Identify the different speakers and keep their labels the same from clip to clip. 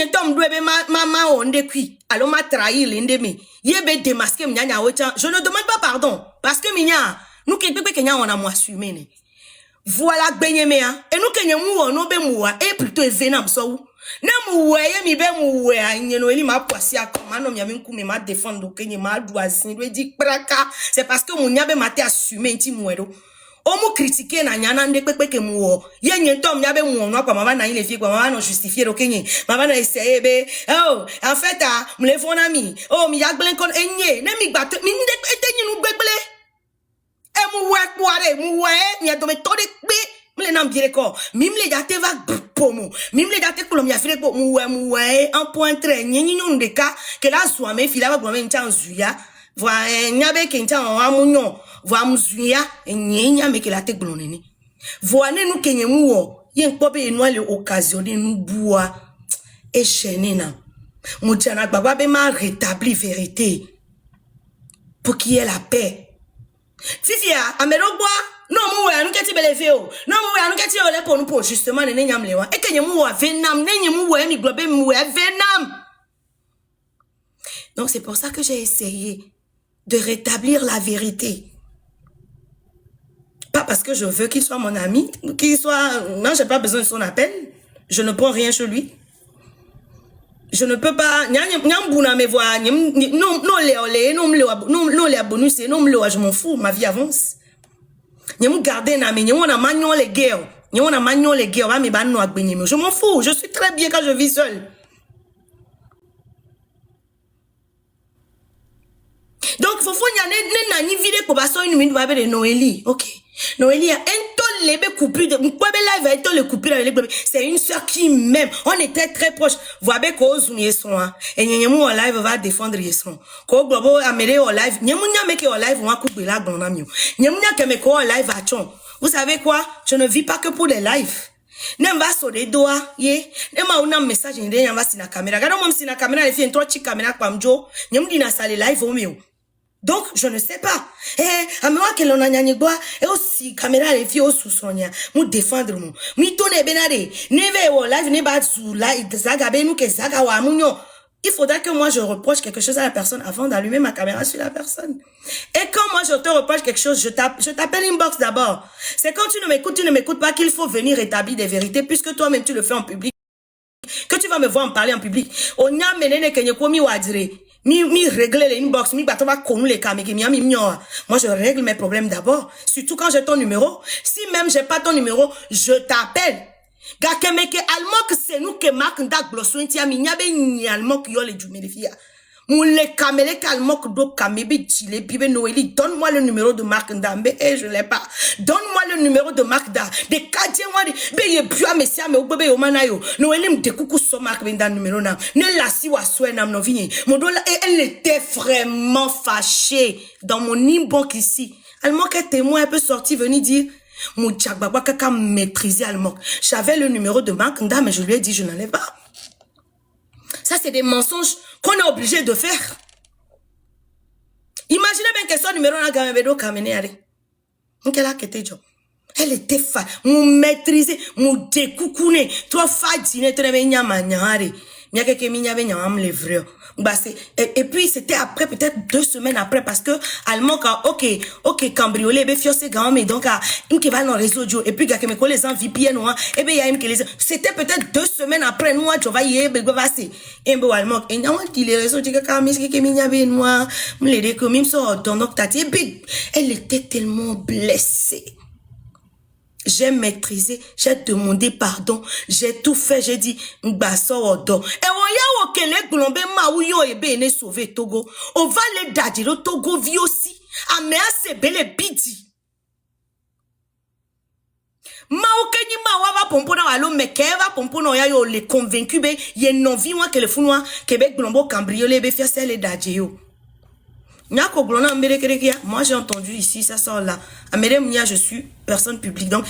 Speaker 1: Yenye tom dwebe ma onde kui. Alors ma trahi l'ende me. Yebe démasqué m'nyanya ocha. Je ne demande pas pardon. Parce que m'nya, nous kekbe kenya on a moi assumé ne. Voilà benye mea. Et nous kenya mou no be moua. Et plutôt venam so. Ne mouwe mi be mouwe. Nye no eli ma poisi a comme non mi kou me ma défendre kenya ma doisi. Lui dit praka. C'est parce que mon nyabe m'a été assumé nti mouedo. On m'a critiqué na nyana nde pepe ke mouo. Ye nyentom nyabe mouo no kwa mama na ile fie kwa mama no justifier o kenye. Mama na essayer be. Oh, en fait me le fon ami. Oh, mi yagblen kon enye. Ne mi gbatte mi nde etenye nou gbegle. E mouwe kware, mouwe mi a dome tode be. Mle nam dire ko. Mimle jate va pomo. Mimle jate kolom ya fire ko mouwe en point très nyenyi nou ndeka ke la swame fila ba gome ncha nzuya. Voilà, nyabe kencha wa munyo. Voilà, muzuya nyenya meke la te glonene. Voilà nous kenye muo. Yen pobe enwa le occasionner nous bois et chenena. Mujana baba be ma rétabli vérité pour qu'il y ait la paix. Fifia, amero bois. Non, moué, nous keti belefeo. Non, moué, nous keti ole pour nous pour justement ne nyam lewa. Et kenye muo venam, nenye moué mi globe moué venam. Donc c'est pour ça que j'ai essayé de rétablir la vérité. Pas parce que je veux qu'il soit mon ami, qu'il soit... Non, j'ai pas besoin de son appel. Je ne prends rien chez lui. Je ne peux pas... Je m'en fous, ma vie avance. Je m'en fous, je suis très bien quand je vis seule. Donc, il faut que vous vide pour passer une minute de Noélie. Ok. Noélie a un ton lebe coupure de c'est une soeur qui m'aime. On était très proches. Vous avez cause ou yesson. Et nyemu en live va défendre yesson. Ko globo amele en live. Nyemu nya meke en live on va couper la dans namio. Nyemu nya kemeko en live à chon. Vous savez quoi? Je ne vis pas que pour les lives. Nem va sur les doigts, ye. Nem a un message ni dem va sur la caméra. Regarde moi sur la caméra, les filles une trois caméra comme Joe. Nyemu dina sale live au mieux. Donc, je ne sais pas. Eh, à moi que l'on a nyanyigwa, et aussi, caméra les filles au sous-sonia, mou défendre mou. Mi tourne benade, neve o live, ne bat sous live, zagabe nou ke zagawa mounyo. Il faudra que moi je reproche quelque chose à la personne avant d'allumer ma caméra sur la personne. Et quand moi je te reproche quelque chose, je t'appelle inbox d'abord. C'est quand tu ne m'écoutes pas qu'il faut venir établir des vérités, puisque toi-même tu le fais en public. Que tu vas me voir en parler en public. Onya menene kenye komi wadire. Mi régler les inbox, mi batova konou les caméras, moi je règle mes problèmes d'abord, surtout quand j'ai ton numéro. Si même j'ai pas ton numéro, je t'appelle. Gakemeke almok c'est nous que marque nda glossoin tia mi nyabe ni almok yo le jumé les filles. Moule kamele kalmok do kamebe chile bibe Noélie, donne-moi le numéro de Marc Ndambe et je l'ai pas. Donne-moi le numéro de Marc Da. De kadje wadi be ye bua mesia me obebe yo manayo. Noélie me kuku so Marc Benda numéro na. Ne la si wa swe nam no vinye. Modola et elle était vraiment fâchée dans mon inbox ici. Almok est témoin, elle peut sortir venir dire mon tchakbaba kaka maîtriser Almok. J'avais le numéro de Marc Nda mais je lui ai dit je n'en ai pas. Ça, c'est des mensonges qu'on est obligé de faire. Imaginez bien que son numéro n'a pas été caméra. Elle était fa, mon maîtriser, mon découcouner, trop fatigué, très bien, maniare. Mia que minya be nyam le vrai. Et puis c'était après peut-être 2 semaines après parce que allemand ok cambriolé be fiosé grand mais donc une qui va dans les réseaux et puis que me colle les en VPN noir et ben il y a une qui les c'était peut-être 2 semaines après nous tu vas y be passer et be allemand et non qui les réseaux que quand mis que minya be noir me les que même so donc tati elle était tellement blessée. J'ai maîtrisé, j'ai demandé pardon, j'ai tout fait, j'ai dit, m'basso odo. Et on y a okele glombe ma ou yo ebe ne sauver Togo. On va les daddy le Togo vi aussi. Amea se bele bidi. Ma okeni ma wa va pompo na alo me ke va pompo na ya yo le convaincu be ye non vi wa que le funwa Québec glombo cambriolé be faire les daddy yo. Moi j'ai entendu ici, ça sort là. Je suis personne publique donc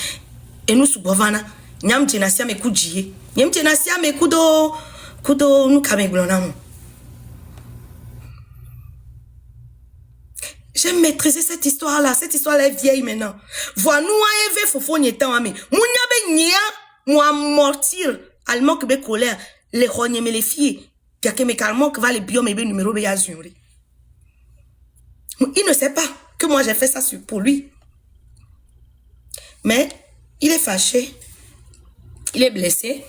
Speaker 1: et nous subovana. Nyam tenasia me kujiye. Nyam tenasia me kudo nous kameglonam. J'ai maîtrisé cette histoire là. Cette histoire là est vieille maintenant. Vois nous ave fofo nyetan ame. Munya be nya moi mortir allemand que be colère. les rognes mais les filles. Il y a que mes calmons qui va les biomes et numéro il ne sait pas que moi j'ai fait ça pour lui. Mais il est fâché. Il est blessé.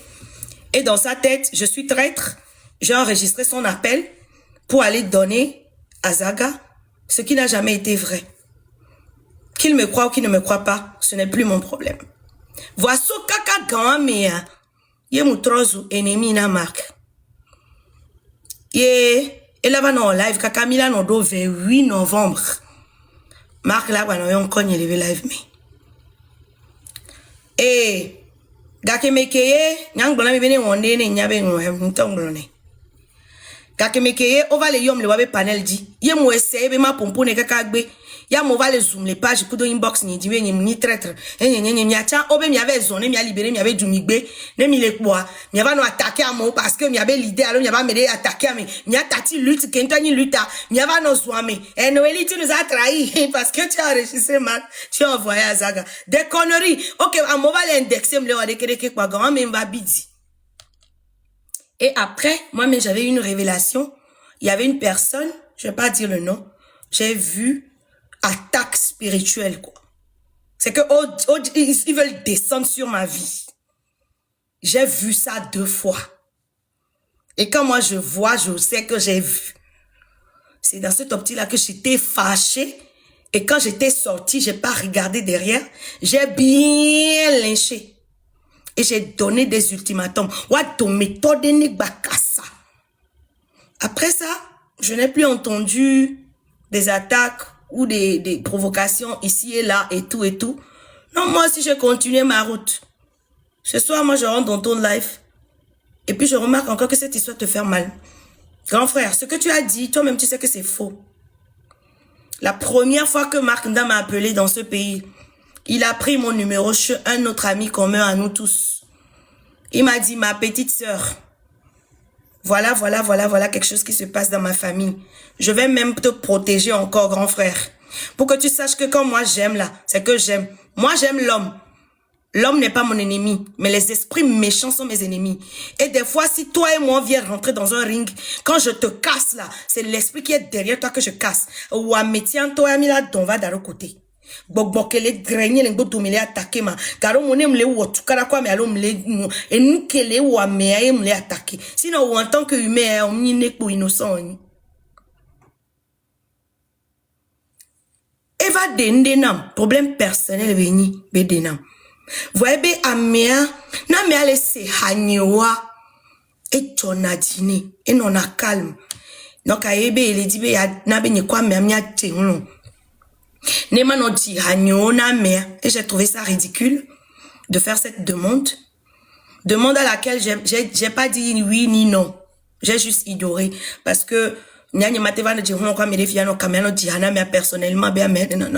Speaker 1: Et dans sa tête, je suis traître. J'ai enregistré son appel pour aller donner à Zaga ce qui n'a jamais été vrai. Qu'il me croit ou qu'il ne me croit pas, ce n'est plus mon problème. Voici kaka gamin ye mutrozu ennemi na marque. Ye elle va en live kaka mila no do 28 novembre. Marc là va no kogne lever live me. Eh gake mekeye nyang blona me bene wonde ne nyabe ntonglone. Gake mekeye over le yom le wabe panel di. Ye mo essaye be ma pompo ne kaka gbe. Ya mo va les zoom les pages pour do inbox ni di ni traître ni acha obe mi avait zoné mi a libéré mi avait du migbe ne mi le bois mi va no attaquer à moi parce que mi avait l'idée alors mi va me attaquer à mi a tati lutte kento ni lutte mi va no zoame et Noélie tu nous as trahi parce que tu as enregistré mal tu as envoyé à Zaga des conneries. OK à moi va l'indexer me le va décréter que quoi grand même va bidi. Et après moi mais j'avais une révélation, il y avait une personne, je vais pas dire le nom, j'ai vu attaque spirituelle, quoi. C'est que ils veulent descendre sur ma vie. J'ai vu ça 2 fois. Et quand moi je vois, je sais que j'ai vu. C'est dans cette optique-là que j'étais fâchée. Et quand j'étais sortie, j'ai pas regardé derrière. J'ai bien lynché. Et j'ai donné des ultimatums. Après ça, je n'ai plus entendu des attaques ou des provocations ici et là et tout et tout. Non, moi aussi, j'ai continué ma route. Ce soir, moi, je rentre dans ton live. Et puis, je remarque encore que cette histoire te fait mal. Grand frère, ce que tu as dit, toi-même, tu sais que c'est faux. La première fois que Marc Nda m'a appelé dans ce pays, il a pris mon numéro chez un autre ami commun à nous tous. Il m'a dit, ma petite sœur, voilà quelque chose qui se passe dans ma famille. Je vais même te protéger encore, grand frère. Pour que tu saches que quand moi j'aime là, c'est que j'aime. Moi j'aime l'homme. L'homme n'est pas mon ennemi, mais les esprits méchants sont mes ennemis. Et des fois, si toi et moi viens rentrer dans un ring, quand je te casse là, c'est l'esprit qui est derrière toi que je casse. Ou à métier, toi et moi, on va d'un côté. Bokele grenier les go domele attaquer ma garo moné me le ou tout kala quoi mais alors me le et nous kele ou a me attaquer sinon en tant que humain on n'y n'est pas innocent Eva dendenam problème personnel veni be denam voyez be amea na me ale se hanyoa et tonadine et non a calme donc a ebe ele dit be ya na be ni kwa me amia tenlo. Et j'ai trouvé ça ridicule de faire cette demande. Demande à laquelle j'ai pas dit oui ni non. J'ai juste ignoré. Parce que personnellement,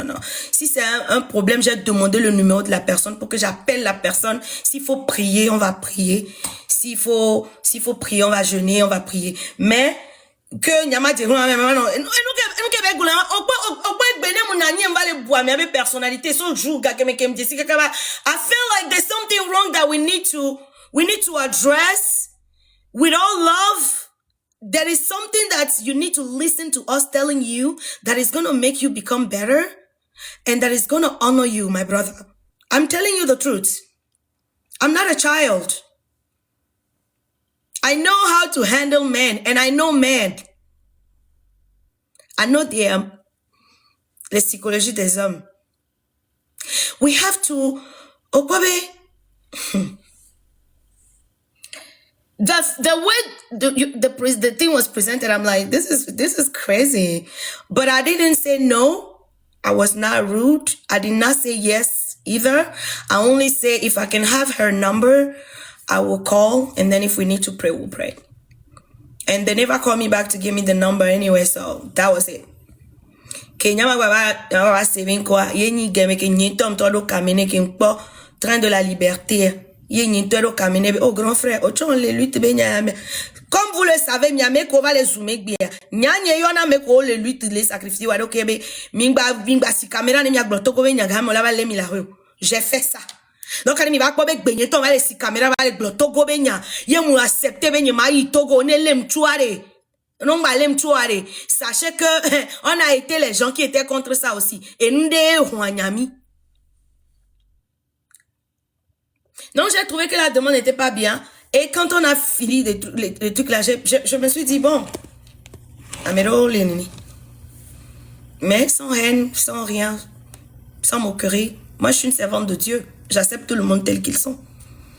Speaker 1: non. Si c'est un problème, j'ai demandé le numéro de la personne pour que j'appelle la personne. S'il faut prier, on va prier. S'il faut prier, on va jeûner, on va prier. Mais que nyama di personnalité so jour I feel like there's something wrong that we need to address with all love. There is something that you need to listen to us telling you that is going to make you become better and that is going to honor you, my brother. I'm telling you the truth. I'm not a child. I know how to handle men, and I know men. I know les psychologies des hommes. We have to, the way the thing was presented, I'm like, this is crazy. But I didn't say no. I was not rude. I did not say yes either. I only say if I can have her number, I will call, and then if we need to pray, we'll pray. And they never called me back to give me the number anyway, so that was it. Kenya baba saving quoi? Yeni game ke nyitom todo kamene ke mpo train de la liberté. Yeni todo kamene oh grand frère, ochon les luttes benya. Comme vous le savez, miame ko va les zoomer bien. Nyanye yona me ko les luttes les sacrifier wa dokebe mingba si caméra ne mi agboto ko benya ga mo la va le mi la. J'ai fait ça. Donc, il va pas baigner ton va si caméra va le togo benya. Yé mou accepter benye ma yi togo ne lem tuare. Non ba lem tuare. Sachez que on a été les gens qui étaient contre ça aussi. Et nous des Huanyami. Donc, j'ai trouvé que la demande n'était pas bien. Et quand on a fini les trucs là, je me suis dit, bon, Amero Lenini. Mais sans haine, sans rien, sans moquerie. Moi, je suis une servante de Dieu. J'accepte tout le monde tel qu'ils sont.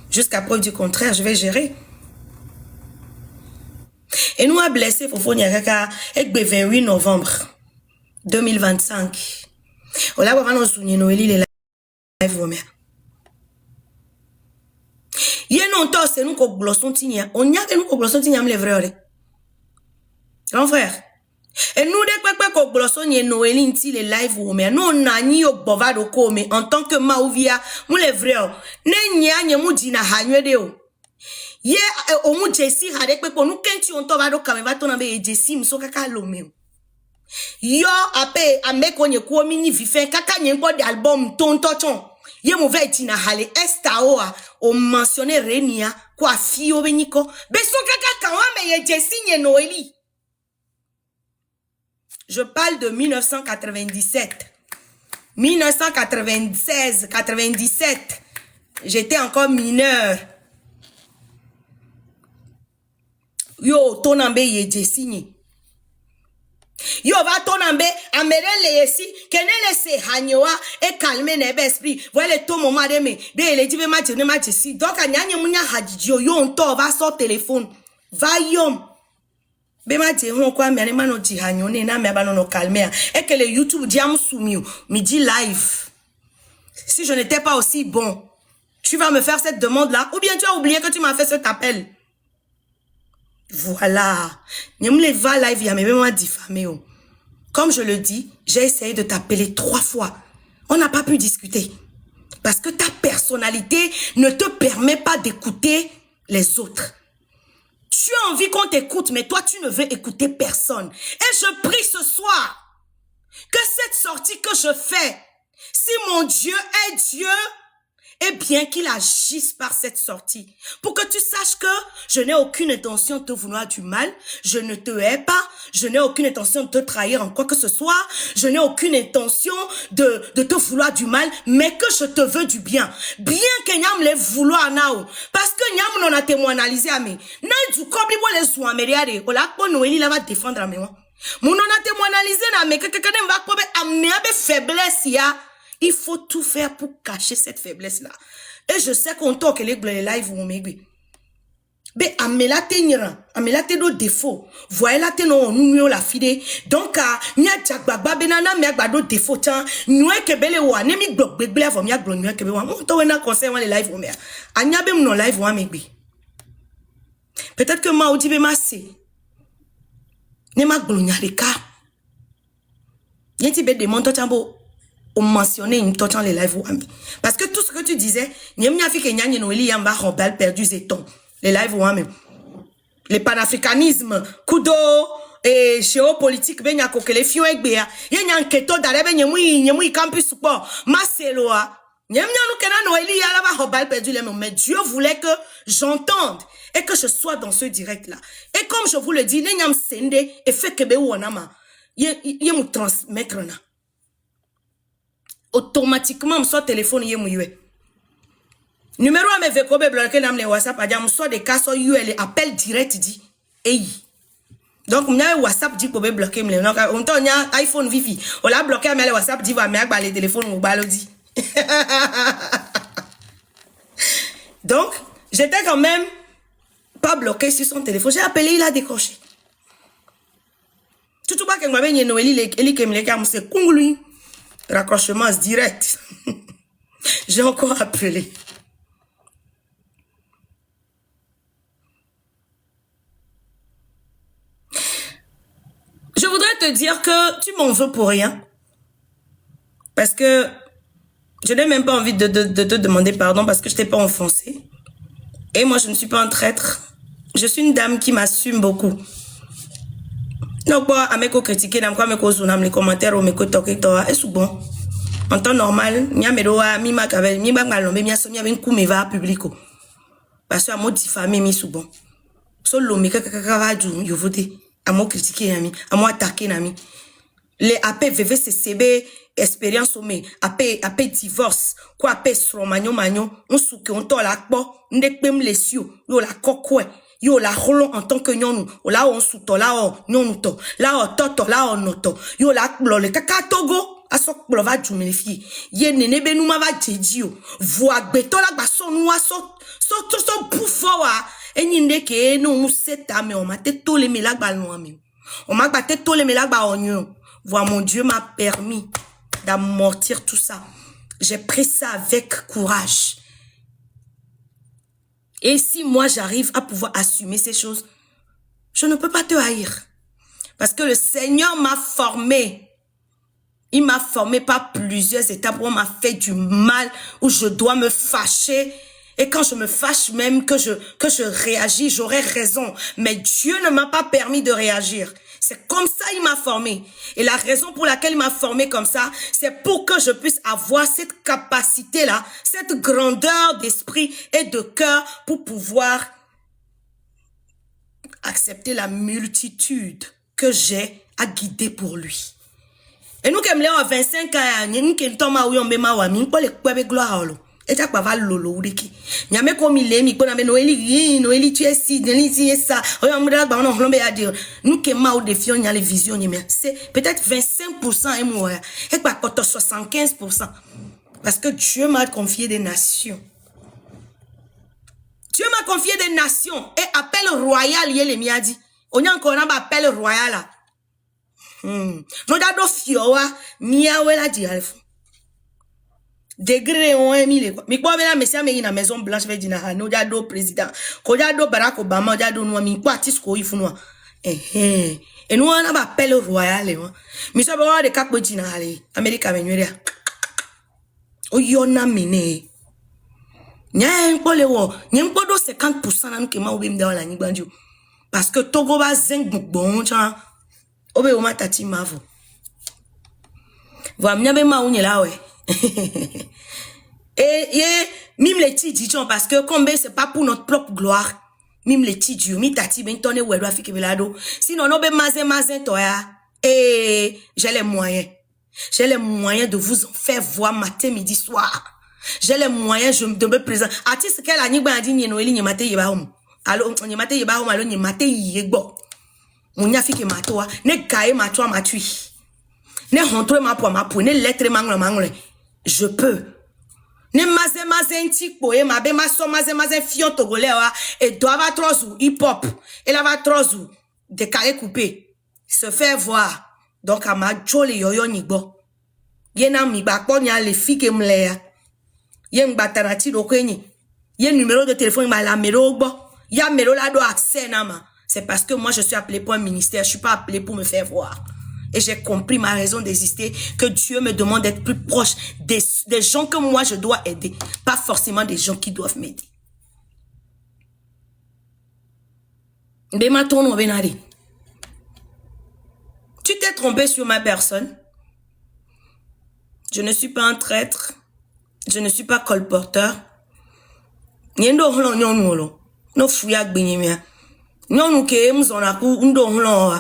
Speaker 1: Jusqu'à preuve du contraire, je vais gérer. Et nous a blessé Fofo Nyakaka le 28 novembre 2025. Ola baba no sunye Noélie les live women. Yé non to c'est nous ko glosson tinya. On y a nous ko glosson tinya me le vrai. Grand frère. Et nous de quoi glosson nye Noélie nti les live women. Nous on a ni yo bovado ko mais en tant que maouvia mu le vrai. Ne nya nye mu dina hanwede o. Ye o mu Jessie hade pe ko nous kenti on to va do kamera to na be Jessie mso kaka lome. Yo ape ameko nye ko mini vife kaka nye ko de album ton tochon. Ye mu ve tina hale esta o mentionné Renia kwa fio beniko. Beso kaka kawame ye Jessie nye Noélie. Je parle de 1997. 1996, 97. J'étais encore mineur. Yo, tonambe ye Jessie. Yo, va tonambe, amere le yesi, kene le se hanyoa, et calmer nebe esprit. Voilà tout moment de me, be le dit ma jene ma Jessie. Donc, a nyanye mounya hadidjo, yo, on to, va sur téléphone. Va yom. Be ma jene, on quoi, mais ma no di hanyone, na me abano no calmer. Et que le YouTube diam soumiou, mi dit live. Si je n'étais pas aussi bon, tu vas me faire cette demande-là, ou bien tu as oublié que tu m'as fait cet appel. Voilà. Comme je le dis, j'ai essayé de t'appeler 3 fois. On n'a pas pu discuter. Parce que ta personnalité ne te permet pas d'écouter les autres. Tu as envie qu'on t'écoute, mais toi, tu ne veux écouter personne. Et je prie ce soir que cette sortie que je fais, si mon Dieu est Dieu, et bien qu'il agisse par cette sortie, pour que tu saches que je n'ai aucune intention de te vouloir du mal, je ne te hais pas, je n'ai aucune intention de te trahir en quoi que ce soit, je n'ai aucune intention de te vouloir du mal, mais que je te veux du bien. Bien que nyam les vouloir nao, parce que nyam non a témoin analysé à me. Na du kobli bo les soins meriade, ola ko Noélie la va défendre à me. Mon non a témoin analysé na me que quelqu'un va kobe a me abe faiblesse ya. Il faut tout faire pour cacher cette faiblesse-là. Et je sais qu'on toque les live ou megui. Mais amela tenira, amela te do défaut. Voyez la te non nous la fide. Donc nya jagbagba benana me agbado défaut tan. Noue kebele wa ne mi blok begle avon mi agblo noue kebe wa. Mon to wena conseil les live ou mer. Anya be mon live ou megui. Peut-être que ma odi be masse. Ne ma gblo nya de ka. Yenti be demande to tambo. On mentionnait une touchant les live wami. Parce que tout ce que tu disais, nyemnya fi ke nyanye Noélie yamba rombal perdu zeton. Les live wami. Les panafricanisme, kudo et géopolitique ben yako que les fion egbea. Yenya enketo dare ben nyemui campus support. Maseloa. Nyemnya nou kena Noélie yala rombal perdu les mais Dieu voulait que j'entende et que je sois dans ce direct là. Et comme je vous le dis, nenyam sende et fait kebe wonama. Yemu transmettre na. Automatiquement, mon téléphone y est mouillé. Numéro à mes vécobes bloqué dans les WhatsApp, à dire mon des cas sur UL appel direct dit hey. Donc mon WhatsApp dit pour bloquer me donc on ton iPhone Vivi. On l'a bloqué mais le WhatsApp dit va me ak les téléphones ou balodi. Donc j'étais quand même pas bloqué sur son téléphone. J'ai appelé, il a décroché. Tout pas que moi ben Noélie eli que me le c'est kunglu. Raccrochement direct. J'ai encore appelé. Je voudrais te dire que tu m'en veux pour rien. Parce que je n'ai même pas envie de te demander pardon parce que je t'ai pas enfoncé. Et moi, je ne suis pas un traître. Je suis une dame qui m'assume beaucoup. Donc, à mes critiquer, dans quoi mes les commentaires ou mes toquer, et c'est bon. En temps normal, mi ameroa, mi makabe, mi bangalombe, mi aso, mi aben kumeva publico. Parce que à moi diffamer mi souvent. Solo mi kakakava du, yo vote. À moi critiquer nami, à moi attaquer nami. Les AP VVCCB, expérience au me, AP divorce, quoi AP stromagnon magnon, on souke, on to la po, ndek pem lesio, yo la kokwe, yo la rolon en tant que nyonou, o la on souto, la on nyonou to, la on toto, la on noto, yo la klole, kaka togo, aso klova du me fi, ye nene be nou ma va djedio, voa beto la baso nou aso, so bouffo wa, et ninde ke nou mouseta me, on m'a te tole me la balon me, on m'a te tole me la ba onyo. Voilà, mon Dieu m'a permis d'amortir tout ça. J'ai pris ça avec courage. Et si moi j'arrive à pouvoir assumer ces choses, je ne peux pas te haïr. Parce que le Seigneur m'a formé. Il m'a formé par plusieurs étapes où on m'a fait du mal, où je dois me fâcher. Et quand je me fâche même, que je réagis, j'aurais raison. Mais Dieu ne m'a pas permis de réagir. C'est comme ça il m'a formé. Et la raison pour laquelle il m'a formé comme ça, c'est pour que je puisse avoir cette capacité-là, cette grandeur d'esprit et de cœur pour pouvoir accepter la multitude que j'ai à guider pour lui. Et nous, comme à 25 ans, nous sommes gloire. Et tu as lolo uriki. Nyame komi lemi kona me Noélie tu es si Noélie tu es ça. Oya mudala ba on hlombe ya dire. Nous ke ma ou défion nya les visions nyame. C'est peut-être 25% et moi. Et pas 75%. Parce que Dieu m'a confié des nations. Dieu m'a confié des nations et appel royal yele mi a dit. On y a encore un appel royal là. Non da do fiowa mi a wela di alfo. Degré on a mis les quoi. Mais quoi, mais ça, mais il a Maison Blanche, veut dire, no, do président. Quand do Barack Obama, do nous, mais quoi, tis quoi, il faut nous. Et nous, on a appel royal, mais ça va de cap petit na aller. Amérique, Venezuela. Oh, y'en a mené. Nya un peu le wo. Nya un peu do 50% na nous que ma oubim dans la nigbandio. Parce que Togo va zeng bon, tiens. Obe o matati mavo. Voilà, m'y a ma ou là, ouais. Et mime les tidjons parce que comme c'est pas pour notre propre gloire mime les tidjons mi tati ben tonne ou doit fike belado sinon no be mazen toya et j'ai les moyens de vous en faire voir matin midi soir j'ai les moyens de me présenter artiste quel ani gba di ni Noélie ni matin yeba hom allo ni matin yeba hom allo ni matin yegbo munya fike matoa ne gae matoa matui ne hontre ma po ne lettre mangle je peux. Ne mazen tikpo e ma be ma so mazen fion togolais wa et doit trozu hip hop et la va trozu décalé coupé se faire voir donc à ma joli yoyo nigbo yena mi ba po nya le fike mle ya yen gbatana ti do kwenyi yen numéro de téléphone ma la mero gbo ya mero la do accès na ma c'est parce que moi je suis appelé pour un ministère je suis pas appelé pour me faire voir. Et j'ai compris ma raison d'exister, que Dieu me demande d'être plus proche des gens que moi je dois aider, pas forcément des gens qui doivent m'aider. Tu t'es trompé sur ma personne. Je ne suis pas un traître. Je ne suis pas colporteur. No fouyak binyemia. Nyonu ke mzonaku ndo hlo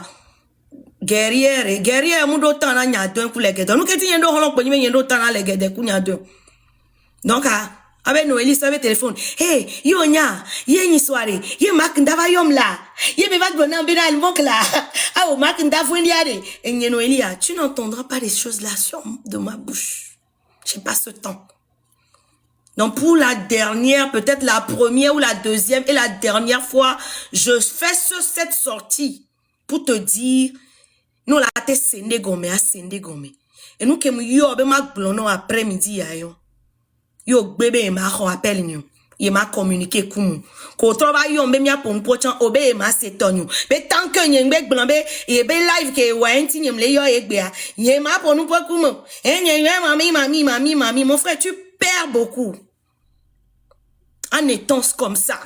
Speaker 1: guerrière mudo tana nyadon ku legedo. Nou keti yendo hlo ko nyime yendo tana legede ku nyadon. Donc avec Noélie ça avait téléphone. Hey, yo nya, ye ni soirée. Ye mak ndava yom la. Ye be va donner un bena le monk là. Ah o mak ndava ndiade. Et Noélie, tu n'entendras pas les choses là sur de ma bouche. J'ai pas ce temps. Donc pour la dernière, peut-être la première ou la deuxième et la dernière fois, je fais cette sortie pour te dire, nous la te sende gome a sende gome. Et nous que yo be ma glono après-midi ya yo. Yo bébé ma ko appelle nous. Il m'a communiqué comme ko trova yo be mia pon pochan obe ma setonyu. Be tant que nyengbe gblombe e be live ke wa enti nyemle yo egbe a. Ye ma pon po kumo. Mami, mon frère, tu perds beaucoup. En étant comme ça.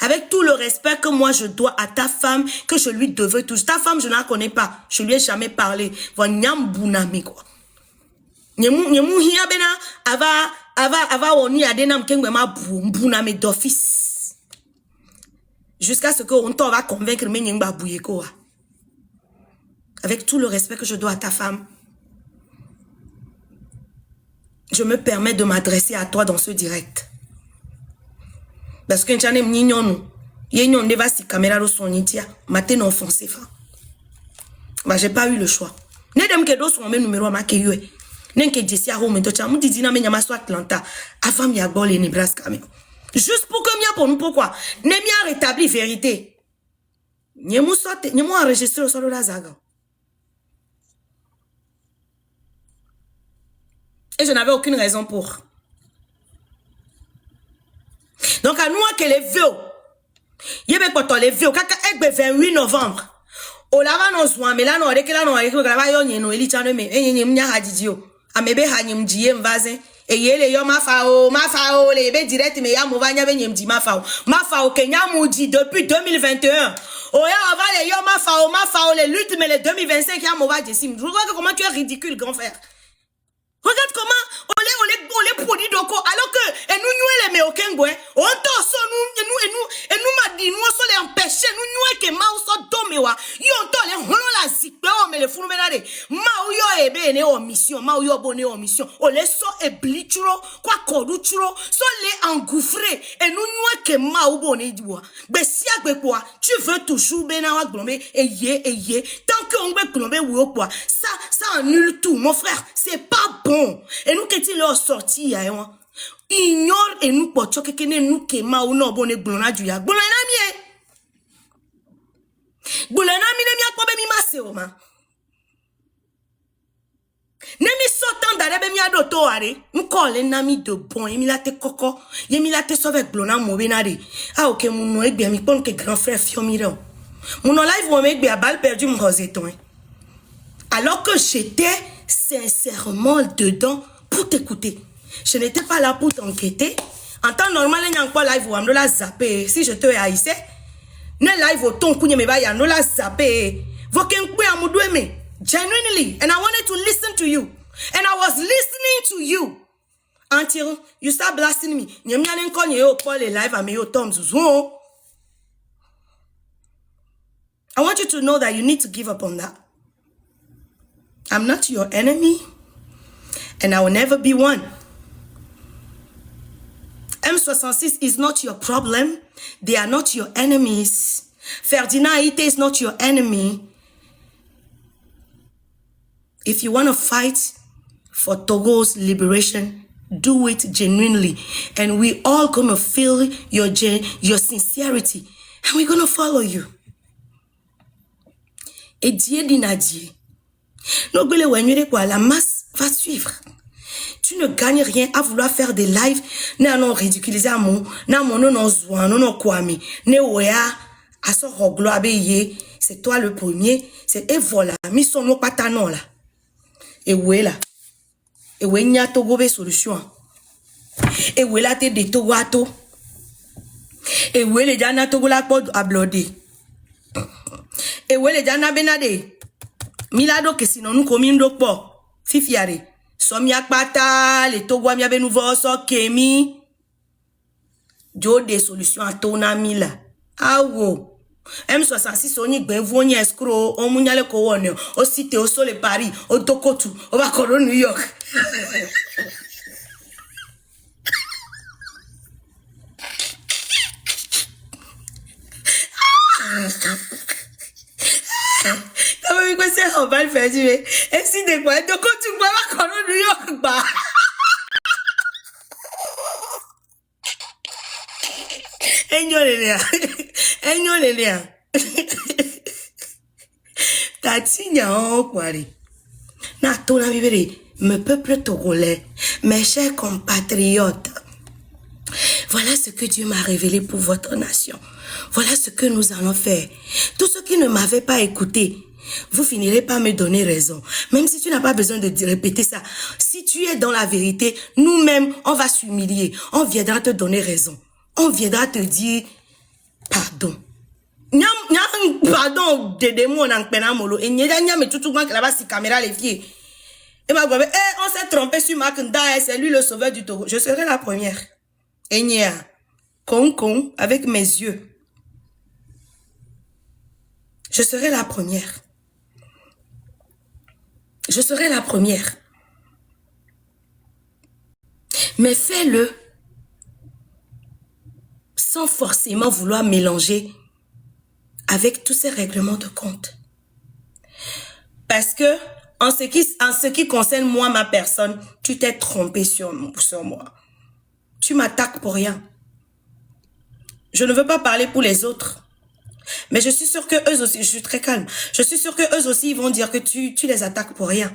Speaker 1: Avec tout le respect que moi je dois à ta femme, que je lui devais tous. Ta femme, je ne la connais pas. Je lui ai jamais parlé. Quoi. Nyemu hiya bena ava oni adena mkengwe ma mbuna me d'office. Jusqu'à ce que on va convaincre me nyengba bouyeko. Avec tout le respect que je dois à ta femme, je me permets de m'adresser à toi dans ce direct. Parce que n'chane mnignon yenyon neva si caméra ro son nitia matin offensé fa. Bah j'ai pas eu le choix. Ne dem ke do son même numéro ma ke yue. Nenke disi a home to chamu didi na me nyama so Atlanta avant mi agbol et Nebraska me. Juste pour que mia pour nous pourquoi ne mia rétabli vérité. Nyemu sote nyemu enregistré sur la zaga. Et je n'avais aucune raison pour. Donc à nous que les vieux yebe poto les vieux kaka egbe 28 novembre. O lava no zwa me la no reke la no reke la ba yo nyeno eli chano me enyenye mnya hadijio amebe hanyem jiye mvaze eyele yo mafa o le be direct me ya movanya be nyem di mafa o kenya muji depuis 2021 o ya ava le yo mafa o les luttes mais les 2025 ya mova sim. Je vois que comment tu es ridicule grand frère. Regarde comment on les produit donc alors que et nous les meokengwe on torso nous m'a dit nous so les empêcher nous que ma so domewa yo to les hono la zikpe o me le funu benade ma yo ebe ne o mission ma yo bonne o mission o les so e blichuro kwa koduchuro so les engouffrer et nous que ma o bonne diwa besia gbepoa tu veux toujours bena wa glombe eye tant que on veut glombe wo quoi ça annule tout mon frère, c'est pas bon. Et nous qui leur sorti ya ignore et nous pocho que nous que ma ou non bonne blona du ya blona mi ne mi akpo be mi mase o ma ne mi sotan dare be mi adoto are nkole na mi de bon e mi la te koko ye mi la te so avec blona mo be na de ah ok mon no egbe mi pon que grand frère fio mi re mon live mo egbe a balle perdu mon roseton alors que j'étais sincèrement dedans pour t'écouter. Je n'étais pas là pour t'enquêter. En temps normal, il n'y a pas live où on la zapper. Si je te haïssais, ne live au ton kounya me ba ya no la zapper. Voken kwe amudwe me. Genuinely. And I wanted to listen to you. And I was listening to you. Until you start blasting me. Nyamya nkonye yo Paul live ame yo Tom Zuzo. I want you to know that you need to give up on that. I'm not your enemy, and I will never be one. M66 is not your problem. They are not your enemies. Ferdinand Ite is not your enemy. If you want to fight for Togo's liberation, do it genuinely. And we all going to feel your sincerity. And we're going to follow you. Et Dieu dit Nadie. La masse va suivre. Tu ne gagnes rien à vouloir faire des lives, non ridiculiser à mon, non zouan, non kwami, ne oya, à son roglo abeye, c'est toi le premier, et voilà, mis son nom patanon là. Et où est là? Et où est n'y Togo be solution? Et où est là te de Togo ato? Et où est les jana Togo la pod à bloder? Et où est les jana benade? Milado que sinon nous comindo po fifiare somia pata les Togo mi abe nouveau so kemi jo des solutions à ton ami là awo M66 oni gben voni escroc on munyale ko woni o cité au sol Paris au Tokotu au va ko New York. On va le faire du et si des fois donc quand tu vois la colonne New York bah Enyolelea Tatinya kwari na tona bibere me peuple togolais mes chers compatriotes. Voilà ce que Dieu m'a révélé pour votre nation. Voilà ce que nous allons faire. Tous ceux qui ne m'avaient pas écouté, vous finirez par me donner raison. Même si tu n'as pas besoin de répéter ça. Si tu es dans la vérité, nous-mêmes, on va s'humilier. On viendra te donner raison. On viendra te dire pardon. Pardon, de mots en penamolo. Et n'y a pas si caméra les filles. Et ma grand-mère, on s'est trompé sur Mark Ndaye, c'est lui le sauveur du Togo. Je serai la première. Enya, con, avec mes yeux. Je serai la première. Je serai la première. Mais fais-le sans forcément vouloir mélanger avec tous ces règlements de compte. Parce que, en ce qui concerne moi, ma personne, tu t'es trompé sur moi. Tu m'attaques pour rien. Je ne veux pas parler pour les autres. Mais je suis sûre que eux aussi, je suis très calme. Je suis sûre que eux aussi, ils vont dire que tu les attaques pour rien.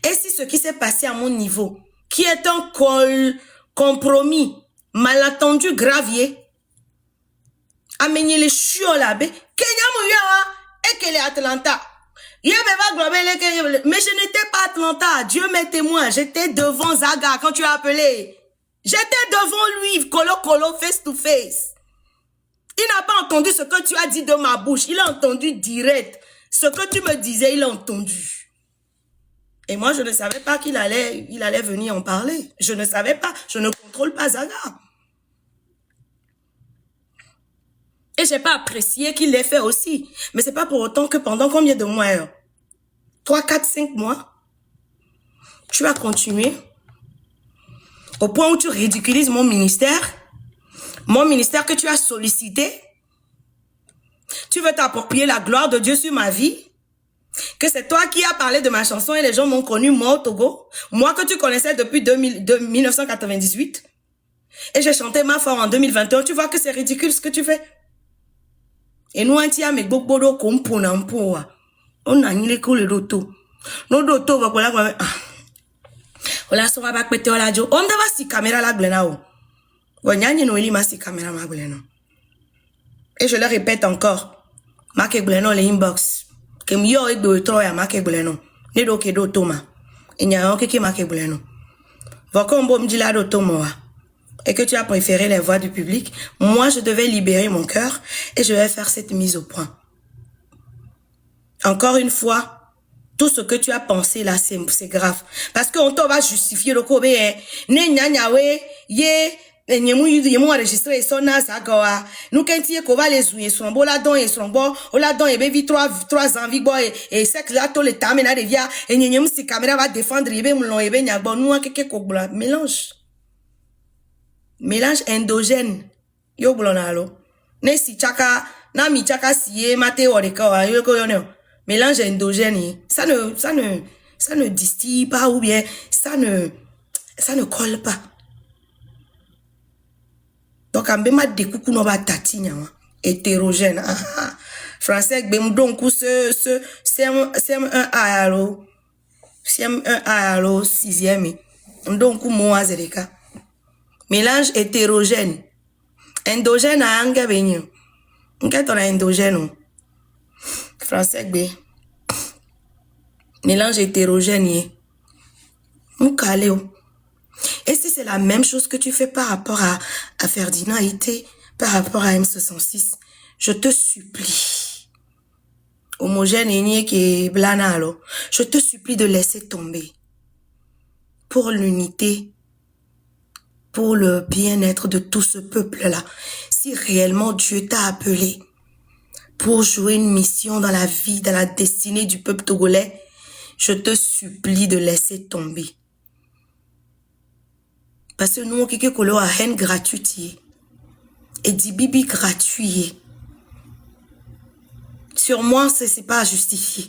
Speaker 1: Et si ce qui s'est passé à mon niveau, qui est un compromis, malentendu, gravier, amener les chiots là-bas, Kenya Mouya, et qu'elle est Atlanta. Mais je n'étais pas Atlanta. Dieu m'est témoin. J'étais devant Zaga quand tu as appelé. J'étais devant lui, colo, face to face. Il n'a pas entendu ce que tu as dit de ma bouche. Il a entendu direct. Ce que tu me disais, il a entendu. Et moi, je ne savais pas qu'il allait venir en parler. Je ne savais pas. Je ne contrôle pas Zaga. Et j'ai pas apprécié qu'il l'ait fait aussi. Mais c'est pas pour autant que pendant combien de mois, 3, 4, 5 mois, tu as continué au point où tu ridiculises mon ministère que tu as sollicité. Tu veux t'approprier la gloire de Dieu sur ma vie. Que c'est toi qui as parlé de ma chanson et les gens m'ont connu, moi au Togo. Moi que tu connaissais depuis 1998. Et j'ai chanté ma foi en 2021. Tu vois que c'est ridicule ce que tu fais. Et nous, on a mis beaucoup de components. On a mis les coups de l'auto. Nous, d'auto, voilà, voilà, ça va pas péter la jo. On doit si caméra la glenao. Wanyani no eli ma si caméra ma gleno. Et je le répète encore. Ma ke gleno le inbox. Que mio e do troya ma ke gleno. Ne do ke do toma. Et n'y a aucun qui ma ke gleno. Va comme bon dit là do tomoa. Et que tu as préféré les voix du public, moi je devais libérer mon cœur et je vais faire cette mise au point. Encore une fois, tout ce que tu as pensé là, c'est grave. Parce qu'on te va justifier le kobe, ne nyanyawe, ye yemu enregistré son asagawa. Nous kenti ko va les ouiller son bo la don et son bo, o la don et bevi 3 ans boy et c'est que là tout le temps na devia et nyemu si caméra va défendre yebe mlon yebe nyabo nous keke ko bla mélange. Mélange endogène. Yo blonalo. Ne si chaka, na mi chaka siye mate oreka yo ko yo. Mélange endogène. Ça ne distille pas ou bien ça ne colle pas. Donc ambema de coucou no ba tati nyawa. Hétérogène. Français bem donc ce CM1 allo. CM1 allo 6e. Donc mo azereka. Mélange hétérogène. Endogène à anga benyo. Qu'est-ce qu'on a endogène? Français B. Mélange hétérogène. Moukaleo. Et si c'est la même chose que tu fais par rapport à Ferdinand Ité, par rapport à M66, je te supplie. Homogène et qui est blanalo. Je te supplie de laisser tomber. Pour l'unité. Pour le bien-être de tout ce peuple-là. Si réellement Dieu t'a appelé pour jouer une mission dans la vie, dans la destinée du peuple togolais, je te supplie de laisser tomber. Parce que nous, on a une haine gratuite. Et dit bibi gratuit. Sur moi, c'est pas justifié.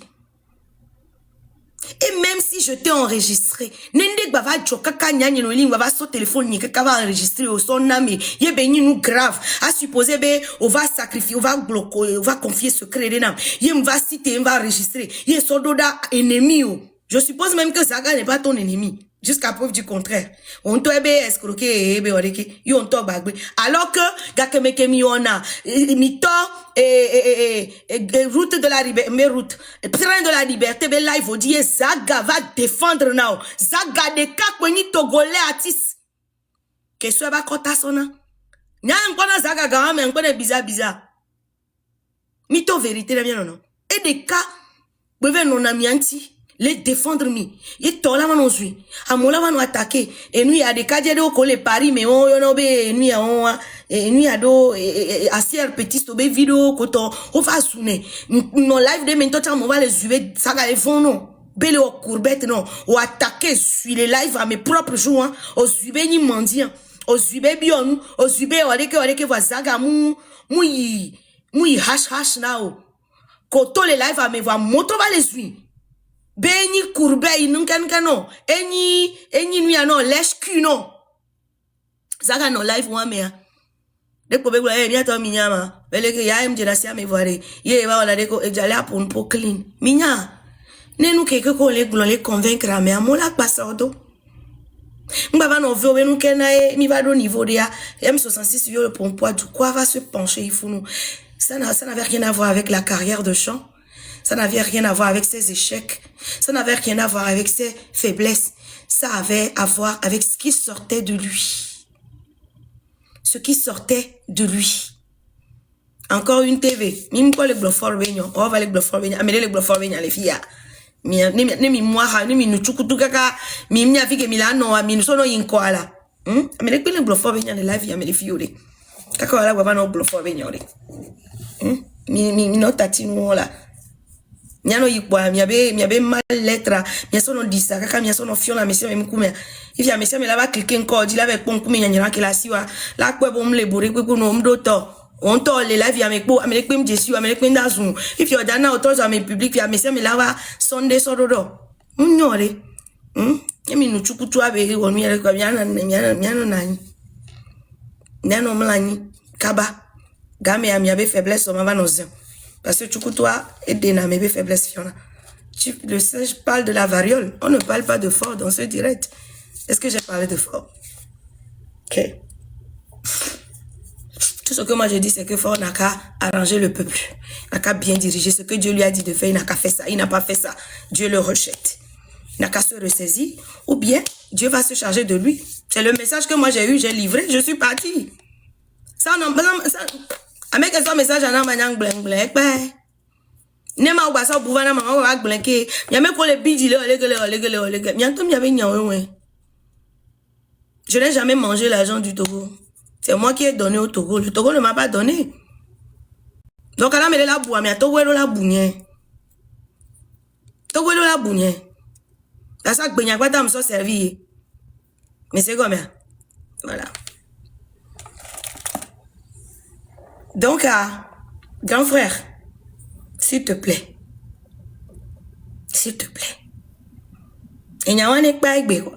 Speaker 1: Et même si je t'ai enregistré, nende bava kaka nyanye no ligne va so téléphone ni kaka va enregistrer au son name ye beni nous grave à supposer be on va sacrifier on va bloquer on va confier secret de nam ye va citer on va enregistrer ye so doda ennemi. Je suppose même que Zaga n'est pas ton ennemi. Jusqu'à preuve du contraire. On te ebe escroquer ebe oreke yo on to bagbe alors que gakemeke mi ona mito route de la liberté mais route train de la liberté be live odie Zaga va défendre now Zaga de kakweni togolais artiste que soit ba kota sona nya ngona Zaga ga me ngone bizarre mito vérité la bien non et des cas beve non amianti les défendre mi. Et toi là on suit. À mon là on attaquer. Et nous il y a des cas de ko les paris mais on y be nous y a do asier petit tobe vidéo ko to on va souner. Non live de maintenant on va les suivre ça ga les fond non. Belle au courbette non. Ou attaquer sur les lives à mes propres jours hein. Au suivre ni mendiant. Au suivre bion, au suivre on que vazaga mou hash now. Koto les live à me voir moto va les suivre. Beni courbe non eni nuya non lèche cul non zaga non live wa me de ko be gula ni ato minyama bele ke ya mje na sia me voire ye ba wala de ko ejale apon po clean minya ne nu ke ko le gula le convaincre me amola pasodo ngba no ve o nu ke na mi va do niveau de ya M66 yo le pompois du quoi va se pencher il faut nous ça n'avait rien à voir avec la carrière de chant. Ça n'avait rien à voir avec ses échecs. Ça n'avait rien à voir avec ses faiblesses. Ça avait à voir avec ce qui sortait de lui. Ce qui sortait de lui. Encore une TV. Mime quoi le bluffeur venyon. On va le bluffeur venyon. Amène le bluffeur venyon les filles. Mi moi ni mi nuchukutu kaka mi mi afike milano mi no sono inkoala. Amène le bluffeur venyon les live amène les filles. Kaka wala baba no bluffeur venyon. Mi no tatino la. Miano yikwa miabe mal lettre miasono disa kaka miasono fiona monsieur mkume if ya monsieur me lava cliquer encore dit avec pon kume nyanyira ke la siwa la kwe bom le bore kwe no mdo to on to le live ya mekpo amele kwe mjesu amele kwe ndazun if you dana autos à mes public ya monsieur me lava sonde sododo unyore emi no chukutu abe won mi kwa miano nani nano mlani kaba game ya miabe faiblesse o mava nozen. Parce que tu toi et des faiblesses fiona. Le singe parle de la variole. On ne parle pas de fort dans ce direct. Est-ce que j'ai parlé de fort? Ok. Tout ce que moi je dis, c'est que fort n'a qu'à arranger le peuple. N'a qu'à bien diriger ce que Dieu lui a dit de faire. Il n'a qu'à faire ça. Il n'a pas fait ça. Dieu le rejette. Il n'a qu'à se ressaisir. Ou bien, Dieu va se charger de lui. C'est le message que moi j'ai eu, j'ai livré, je suis parti. Ça, on en parle. Avec un message en amanyang blanc blanc ne ma ou ça pouvoir na ma wa blanquer ya me ko le bidi le bientôt mi avait nyawe. Je n'ai jamais mangé l'argent du Togo. C'est moi qui ai donné au Togo. Le Togo ne m'a pas donné. Donc là me la boua mais Togo la bounye. Togo la bounye. La sac benya quoi ta me so servi. Mais c'est comme ça. Voilà. Donc, grand frère, s'il te plaît, et n'y a pas de quoi.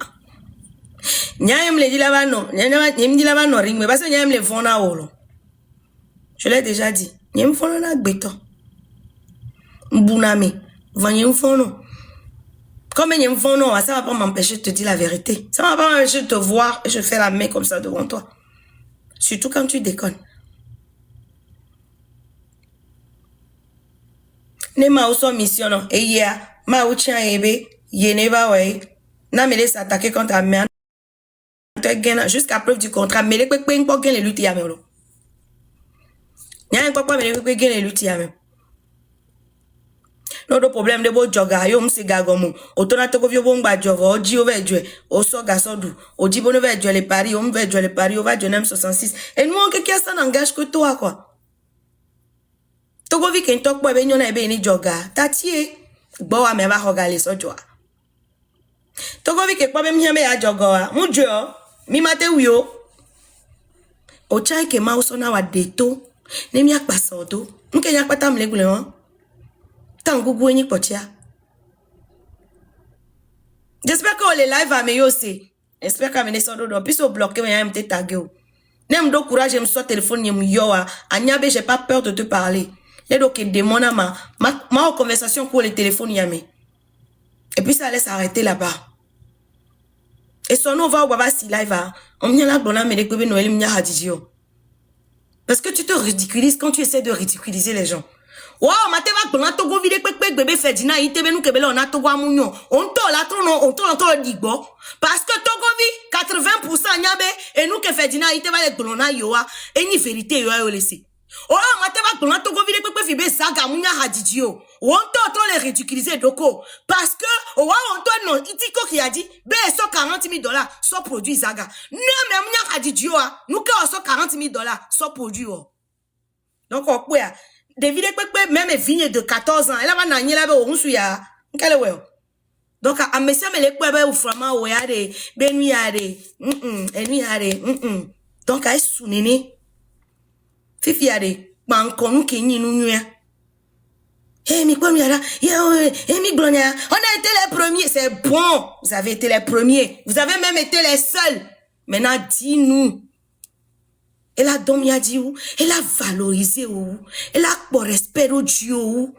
Speaker 1: N'y a pas de là-bas non, n'y a pas de non ring, mais parce que n'y a pas de fond à olo. Je l'ai déjà dit, n'y a pas de fond à béton. Mbounami, n'y a pas de fond non. Comme il y a un fond non, ça va pas m'empêcher de te dire la vérité. Ça va pas m'empêcher de te voir et je fais la main comme ça devant toi. Surtout quand tu déconnes. Ne ma oso mission non et ya ma o tien ebe ye ne va ouais na me laisse attaquer contre me jusqu'à preuve du contrat me le pe pas gain les luttes ya me lo nya en pas me le pe gain les luttes ya me no do problème de bo joga yo mse gagomo o to na to ko vi bo ngba jovo o ji o vejo o so ga so du o ji bo no vejo les paris o me vejo les paris o va de M66 et nous on que ça n'engage que toi quoi. Togo vi ken tok boy be nyona ebe ni joga tatie gbo wa me ba hogale so joa Togo vi ke kwa be mhiame ya joga wa mujo mi mate wio o chai ke ma uso na wa deto ne mi akpasa odo nke nya kpata mlegule won tangugu enyi potia. J'espère que les live à me aussi. J'espère que me so do puis au bloquer me ya mte tagé o nem do courage me so téléphone nyem yo wa anyabe j'ai pas peur de te parler. Les donc demande ma conversation pour le téléphone yame. Et puis ça laisse arrêter là-bas. Et son nom va au baba si live on vient là blona me lekwe Noël mnya hadijio. Parce que tu te ridiculises quand tu essaies de ridiculiser les gens. Wow, mateva blona togo vide pek bébé Ferdinand itebe nou kebele on a togo amunyo. On to la trono on to digbo parce que togo vi 80% nyabe et nous que Ferdinand iteba le blona yoa et ni vérité yoa yo laisser. Oh, mateva tona togo vile pepe fibe saga munya hadidio. Wonto on les ridiculiser doko. Parce que, oh, on non, itiko qui a dit, ben, so 40 000 $, so produit zaga. Non, mais munya hadidio, nous ka so 40 000 $, so produit, oh. Donc, on peut, devine pepe, même vigne de 14 ans, elle a pas nani là, on suit ya. Quelle ouais. Donc, à monsieur, mais les kwebe ou flamand, ou yade, ben, yade, yade, donc, à sounene. Fifi yade, ban konu kenyi nunya. Eh, mi quoi yada, mi glonia. On a été les premiers, c'est bon. Vous avez été les premiers. Vous avez même été les seuls. Maintenant, dis-nous. Elle a dormi à dire où? Elle a valorisé où? Elle a pour respect au Dieu où?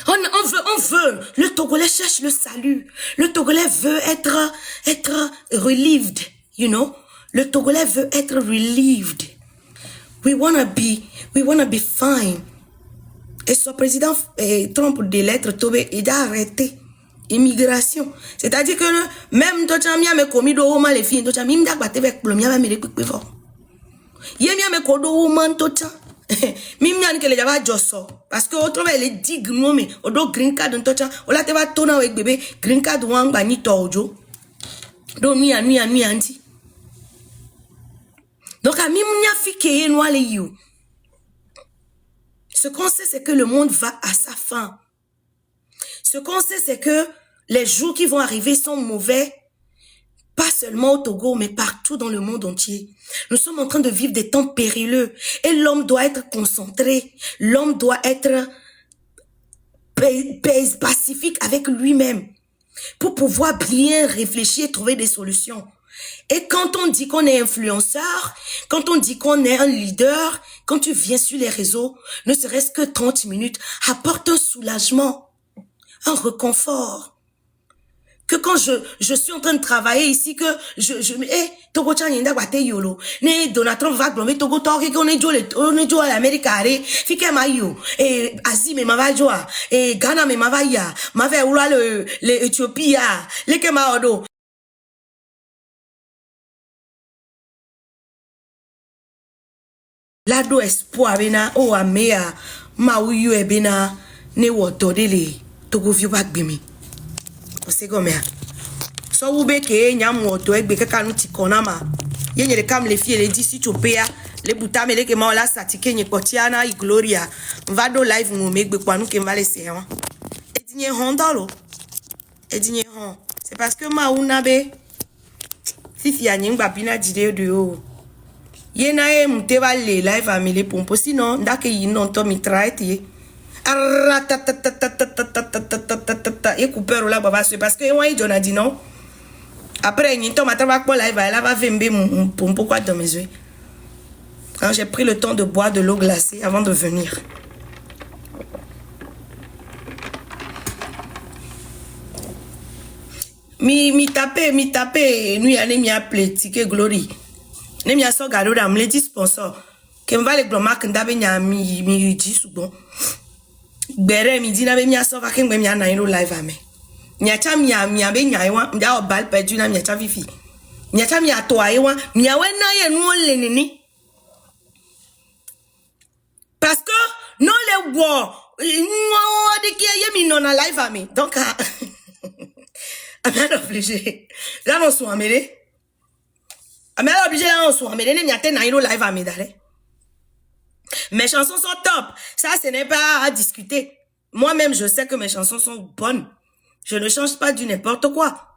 Speaker 1: On veut. Le Togolais cherche le salut. Le Togolais veut être relieved, you know? Le Togolais veut être relieved. We wanna be fine. Et son président Trump des lettres tombées, il a arrêté immigration. C'est-à-dire que même toi tu as mis à me commis de woman les filles, toi tu as mis à battre avec le mien va me récupérer fort. Yé mis à me codo woman toi tu mimi n'y a que les java josso parce que autrement les 10 gnomes au do green card toi tu on la te va tourner avec bébé green card wang bani tojo. Donc nuit anti. Donc, à mimounia fike noir les you. Ce qu'on sait, c'est que le monde va à sa fin. Ce qu'on sait, c'est que les jours qui vont arriver sont mauvais, pas seulement au Togo, mais partout dans le monde entier. Nous sommes en train de vivre des temps périlleux et l'homme doit être concentré. L'homme doit être pacifique avec lui-même pour pouvoir bien réfléchir et trouver des solutions. Et quand on dit qu'on est influenceur, quand on dit qu'on est un leader, quand tu viens sur les réseaux, ne serait-ce que 30 minutes, apporte un soulagement, un réconfort. Que quand je suis en train de travailler ici, que Togo chan yenda guate yolo, ne Donald Trump va glomber Togo torque qu'on est jo à l'Amérique arrêt, fike ma yo, et Asie me ma va joa, et Ghana me ma va ya, ma va oula le Éthiopie ya, le kema odo. Lado espoir bena o amea ma uyu ebena ne woto dele Togo view back bimi. Osegomea. So ube ke nyam woto egbe ke kanu ti konama. Ye nyere kam le fie le disi chopea le butame le ke ma ola satike nye kotiana I gloria. Mvado live ngome egbe kwanu ke mvale se wan. Edinye hondalo. Edinye hon. C'est parce que ma unabe fifi anyingba bina jide de o. Yena e muteva le live amele pompo sinon ndake yino to mi traite et coupeur là baba c'est parce que moi il a dit non après il tombe à pour live elle va vember mon pompo quoi dans mes yeux quand j'ai pris le temps de boire de l'eau glacée avant de venir. Mi tape nous allons mi appeler ticket glory. Ne mi aso gado da mle di sponsor ke mva le gloma ke ndabe nya mi di sugbon gbere mi di na be mi aso va ke ngbe mi ana iro live ame nya cha mi be nya iwa nda obal pedu na mi cha fifi nya cha mi ato aiwa mi awe na ye nu le nini parce que non le wo de ki ye mi non na live ame donc I'm not obligé là non so amele. Mais obligé là on soit mais les miaté na iro live à medale. Mes chansons sont top. Ça ce n'est pas à discuter. Moi-même je sais que mes chansons sont bonnes. Je ne change pas du n'importe quoi.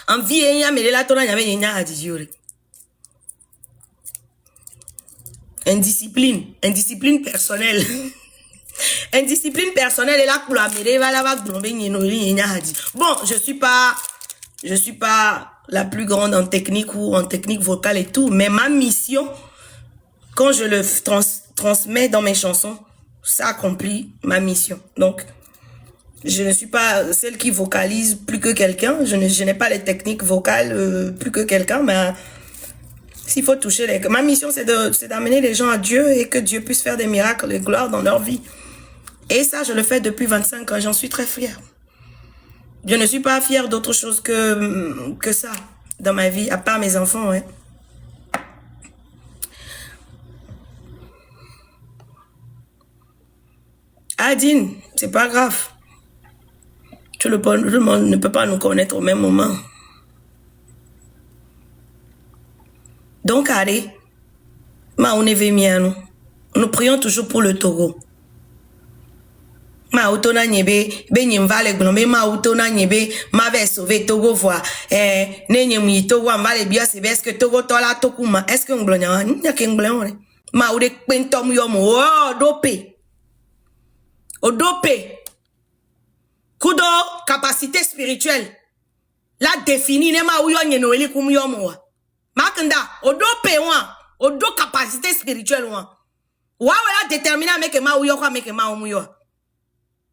Speaker 1: En vie y a mais là tona y avait y a à dire. Indiscipline personnelle. Indiscipline personnelle est là pour la mêler va là va glomber y a dit. Bon, je suis pas la plus grande en technique ou en technique vocale et tout, mais ma mission, quand je le transmets dans mes chansons, ça accomplit ma mission. Donc, je ne suis pas celle qui vocalise plus que quelqu'un, je n'ai pas les techniques vocales plus que quelqu'un, mais s'il faut toucher les... Ma mission, c'est d'amener les gens à Dieu et que Dieu puisse faire des miracles et gloire dans leur vie. Et ça, je le fais depuis 25 ans, j'en suis très fière. Je ne suis pas fière d'autre chose que ça dans ma vie, à part mes enfants, ouais. Adine, c'est pas grave. Tout le monde ne peut pas nous connaître au même moment. Donc, allez, nous prions toujours pour le Togo. Ma autona nyebe be nyimvale gnombe ma autona nyebe ma ve sauver Togo voix ne nyemi Togo amvale bio c'est est-ce que Togo tola tokuma est-ce que nglonya nya ke nglonya ma ode pentom yo mo odope kudo capacité spirituelle la définie ne ma uyo nyeno eli kum yo mo makanda odope odo capacité spirituelle wa la déterminer avec ma uyo kwa avec ma umuyo.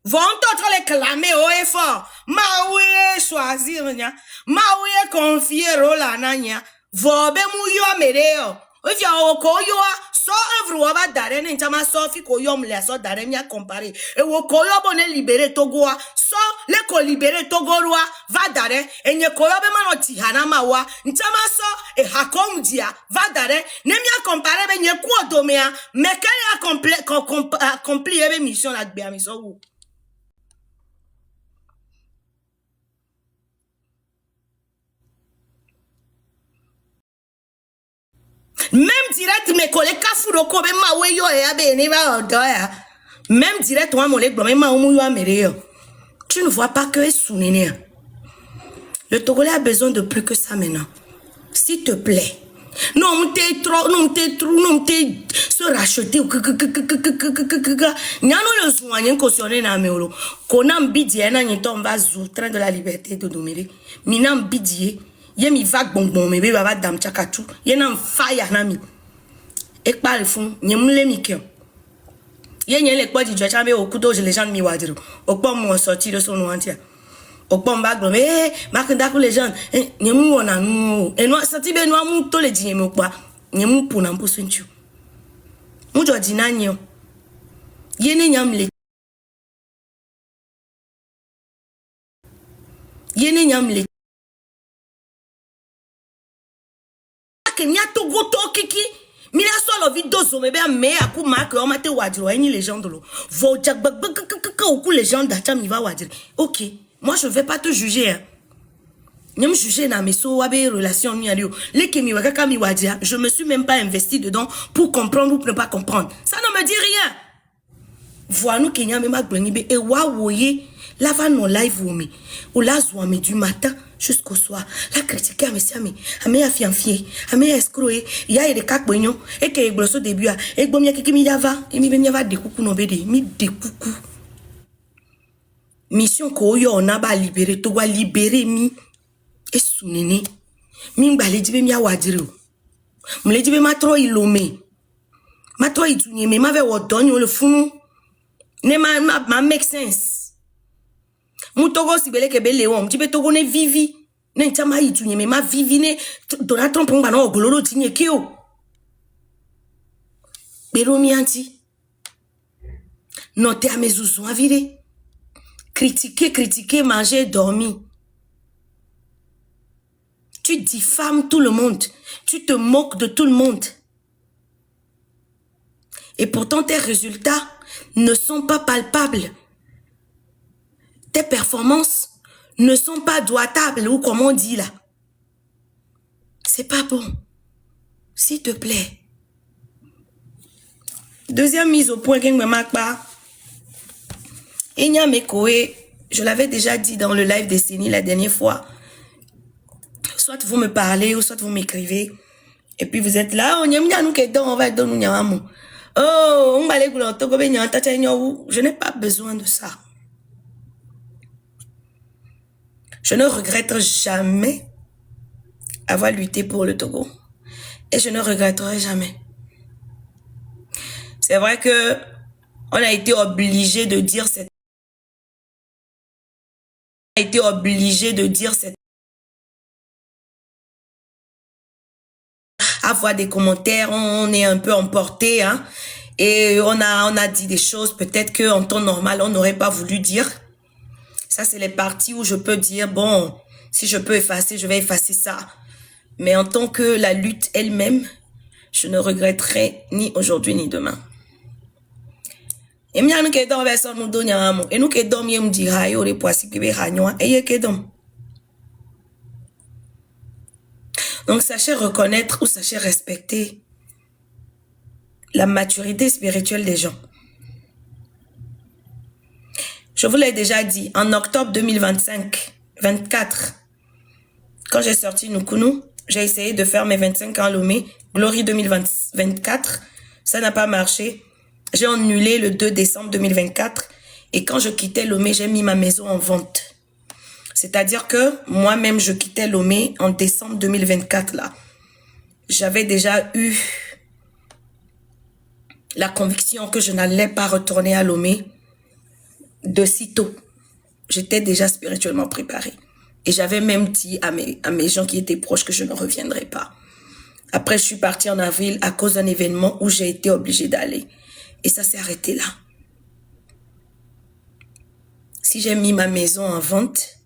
Speaker 1: Vont autres les clamer haut et fort. Maouye choisir nya. Maouye confier rôle à nanya. Vobe mouyo mereo. Ovia okoyo so œuvre wa dare ne chama sofi koyo mle so dare mia comparer. E wokoyo bonne libérer Togo so le ko libérer Togo roi va dare enye koyo be manoti hana mawa nchama so e hakom dia va dare ne mia comparer be nye ku odomea mekanya accompli ebe mission la gbe ami so wu. Même direct mes collègues kafuroko be ma we yo ya be ni ba odoya. Même direct moi mon legbo ma omu yo amere. Tu ne vois pas que est sounene. Le Togolais a besoin de plus que ça maintenant. S'il te plaît. Non t'es se racheter nyano le soigner cautionner na meolo. Konam bidie na nyitom va zou train de la liberté de dominer. Minam bidie ye mi vague bonbon me be baba dam chakatu ye na fire na mi e pa le fun nyemule mi ke ye nye le po di jo chambe okudo je les gens mi wadiro okpo mo sorti de son antia okpo mba gbo me makanda ku les gens nyemu wona nu e no sati be no amu to le di nyemu pa nyemu pu na mpusu nchu mu jo di na nyo ye ne nyam le Kenya Togo to kiki mina solo video zo mebe me aku marque o mate wadiro eni les gens de l'eau vo jagbak ku les gens d'acha mi va wadiro. OK, moi je vais pas te juger hein. Nyam juger na meso wabe relation mi alio le ke mi wakaka mi wadia, je me suis même pas investi dedans pour comprendre ou ne pas comprendre. Ça ne me dit rien. Vois nous Kenya me ma glonibe e wa woye la va non live womi ou la zouame du matin jusqu'au soir la critiquer à monsieur ami a fianfier ami escroquer il y a des cas bonyo et que glosso début et bomia kiki mi yava et mi benya va de coucou no bede mi de coucou mission ko yo na ba libérer to wa libérer mi et sunene mi ngbalé dibe mi awadire o mle dibe ma tro ilome ma tro itunye me ma ve wodonyo le funu ne ma make sense. Mutogo sibele ke bele won tibe togo ne vivi ne chama yitunye me ma vivi ne Donald Trump ngba na ogololo tinye ke o bero mi anti noter à mes zouzous à virer critiquer manger dormir. Tu diffames tout le monde, tu te moques de tout le monde et pourtant tes résultats ne sont pas palpables. Tes performances ne sont pas doigtables ou comme on dit là. C'est pas bon. S'il te plaît. Deuxième mise au point que je ne me marque pas. Enya Mekoe, je l'avais déjà dit dans le live de Sini la dernière fois. Soit vous me parlez ou soit vous m'écrivez. Et puis vous êtes là. On va donner un oh, je n'ai pas besoin de ça. Je ne regrette jamais avoir lutté pour le Togo. Et je ne regretterai jamais. C'est vrai que on a été obligé de dire cette... Avoir des commentaires, on est un peu emporté, hein. Et on a dit des choses peut-être qu'en temps normal, on n'aurait pas voulu dire. Ça, c'est les parties où je peux dire, bon, si je peux effacer, je vais effacer ça. Mais en tant que la lutte elle-même, je ne regretterai ni aujourd'hui ni demain. Et nous que dans version nous donne et nous que dom yem di ha yo le poisi que be hanyo et ye que dom. Donc sachez reconnaître ou sachez respecter la maturité spirituelle des gens. Je vous l'ai déjà dit, en octobre 2024, quand j'ai sorti Nukunu, j'ai essayé de faire mes 25 ans à Lomé, Glory 2024, ça n'a pas marché. J'ai annulé le 2 décembre 2024 et quand je quittais Lomé, j'ai mis ma maison en vente. C'est-à-dire que moi-même, je quittais Lomé en décembre 2024 là. J'avais déjà eu la conviction que je n'allais pas retourner à Lomé de sitôt. J'étais déjà spirituellement préparée. Et j'avais même dit à mes gens qui étaient proches que je ne reviendrais pas. Après, je suis partie en avril à cause d'un événement où j'ai été obligée d'aller. Et ça s'est arrêté là. Si j'ai mis ma maison en vente,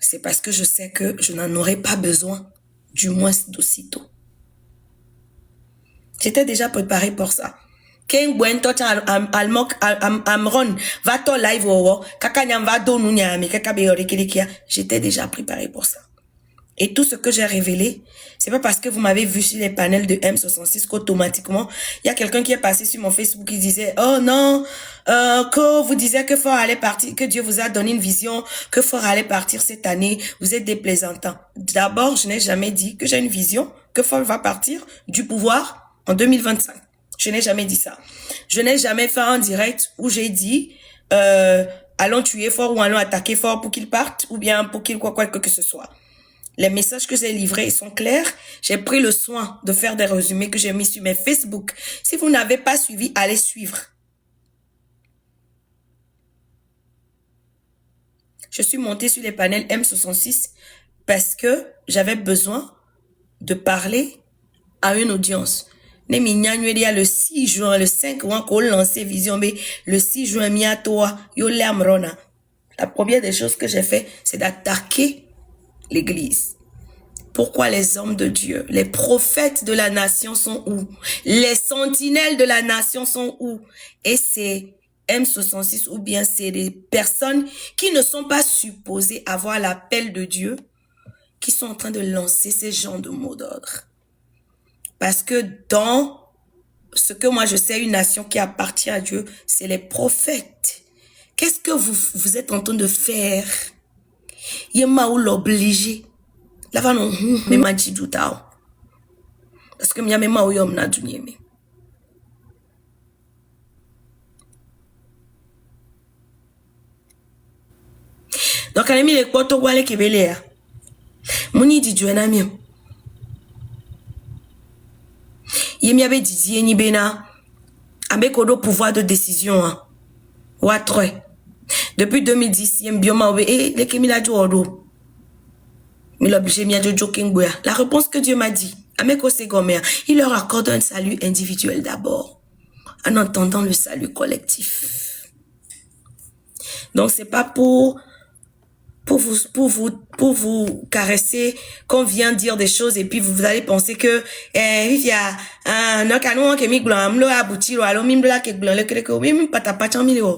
Speaker 1: c'est parce que je sais que je n'en aurais pas besoin, du moins d'aussitôt. J'étais déjà préparée pour ça. Ken buen to almok amron va to live wo kakanyam va do nunya mi kakabe orekirikia. J'étais déjà préparée pour ça. Et tout ce que j'ai révélé, c'est pas parce que vous m'avez vu sur les panels de M66 qu'automatiquement, il y a quelqu'un qui est passé sur mon Facebook qui disait, oh non, que vous disiez que Fort allait partir, que Dieu vous a donné une vision, que Fort allait partir cette année, vous êtes des plaisantants. D'abord, je n'ai jamais dit que j'ai une vision, que Fort va partir du pouvoir en 2025. Je n'ai jamais dit ça. Je n'ai jamais fait un direct où j'ai dit, allons tuer Fort ou allons attaquer Fort pour qu'il parte, ou bien pour qu'il quoi que ce soit. Les messages que j'ai livrés sont clairs. J'ai pris le soin de faire des résumés que j'ai mis sur mes Facebook. Si vous n'avez pas suivi, allez suivre. Je suis montée sur les panels M66 parce que j'avais besoin de parler à une audience. Le 6 juin, le 5 juin, qu'on lance Vision B, le 6 juin, la première des choses que j'ai fait, c'est d'attaquer l'Église. Pourquoi les hommes de Dieu, les prophètes de la nation sont où? Les sentinelles de la nation sont où? Et c'est M66 ou bien c'est des personnes qui ne sont pas supposées avoir l'appel de Dieu qui sont en train de lancer ces genres de mots d'ordre. Parce que dans ce que moi je sais, une nation qui appartient à Dieu, c'est les prophètes. Qu'est-ce que vous êtes en train de faire? Yema ou l'obliger. Là va non, mais m'a dit tout à parce que m'y a même ou yom na dunyeme. Donc on a mis les potos wale kebelea. Moni di Dieu na mien. Yemi avait dit ni bena avec kodo pouvoir de décision hein. Wa trois. Depuis 2010, yem bioma obe et les kemila du odo. La réponse que Dieu m'a dit, il leur accorde un salut individuel d'abord, en entendant le salut collectif. Donc c'est pas pour vous caresser qu'on vient dire des choses et puis vous allez penser que il y a un canon qui miglam lo aboutir alors même là que blanc le que même pas ta pas milieu.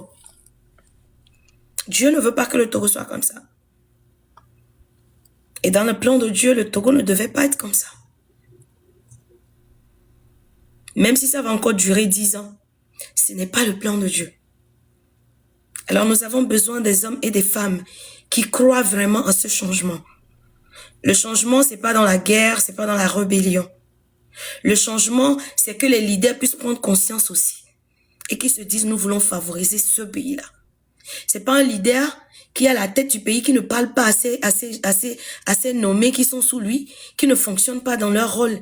Speaker 1: Dieu ne veut pas que le Togo soit comme ça. Et dans le plan de Dieu, le Togo ne devait pas être comme ça. Même si ça va encore durer 10 ans, ce n'est pas le plan de Dieu. Alors nous avons besoin des hommes et des femmes qui croient vraiment en ce changement. Le changement, c'est pas dans la guerre, c'est pas dans la rébellion. Le changement, c'est que les leaders puissent prendre conscience aussi et qui se disent, nous voulons favoriser ce pays-là. C'est pas un leader qui a la tête du pays, qui ne parle pas assez nommés qui sont sous lui, qui ne fonctionnent pas dans leur rôle.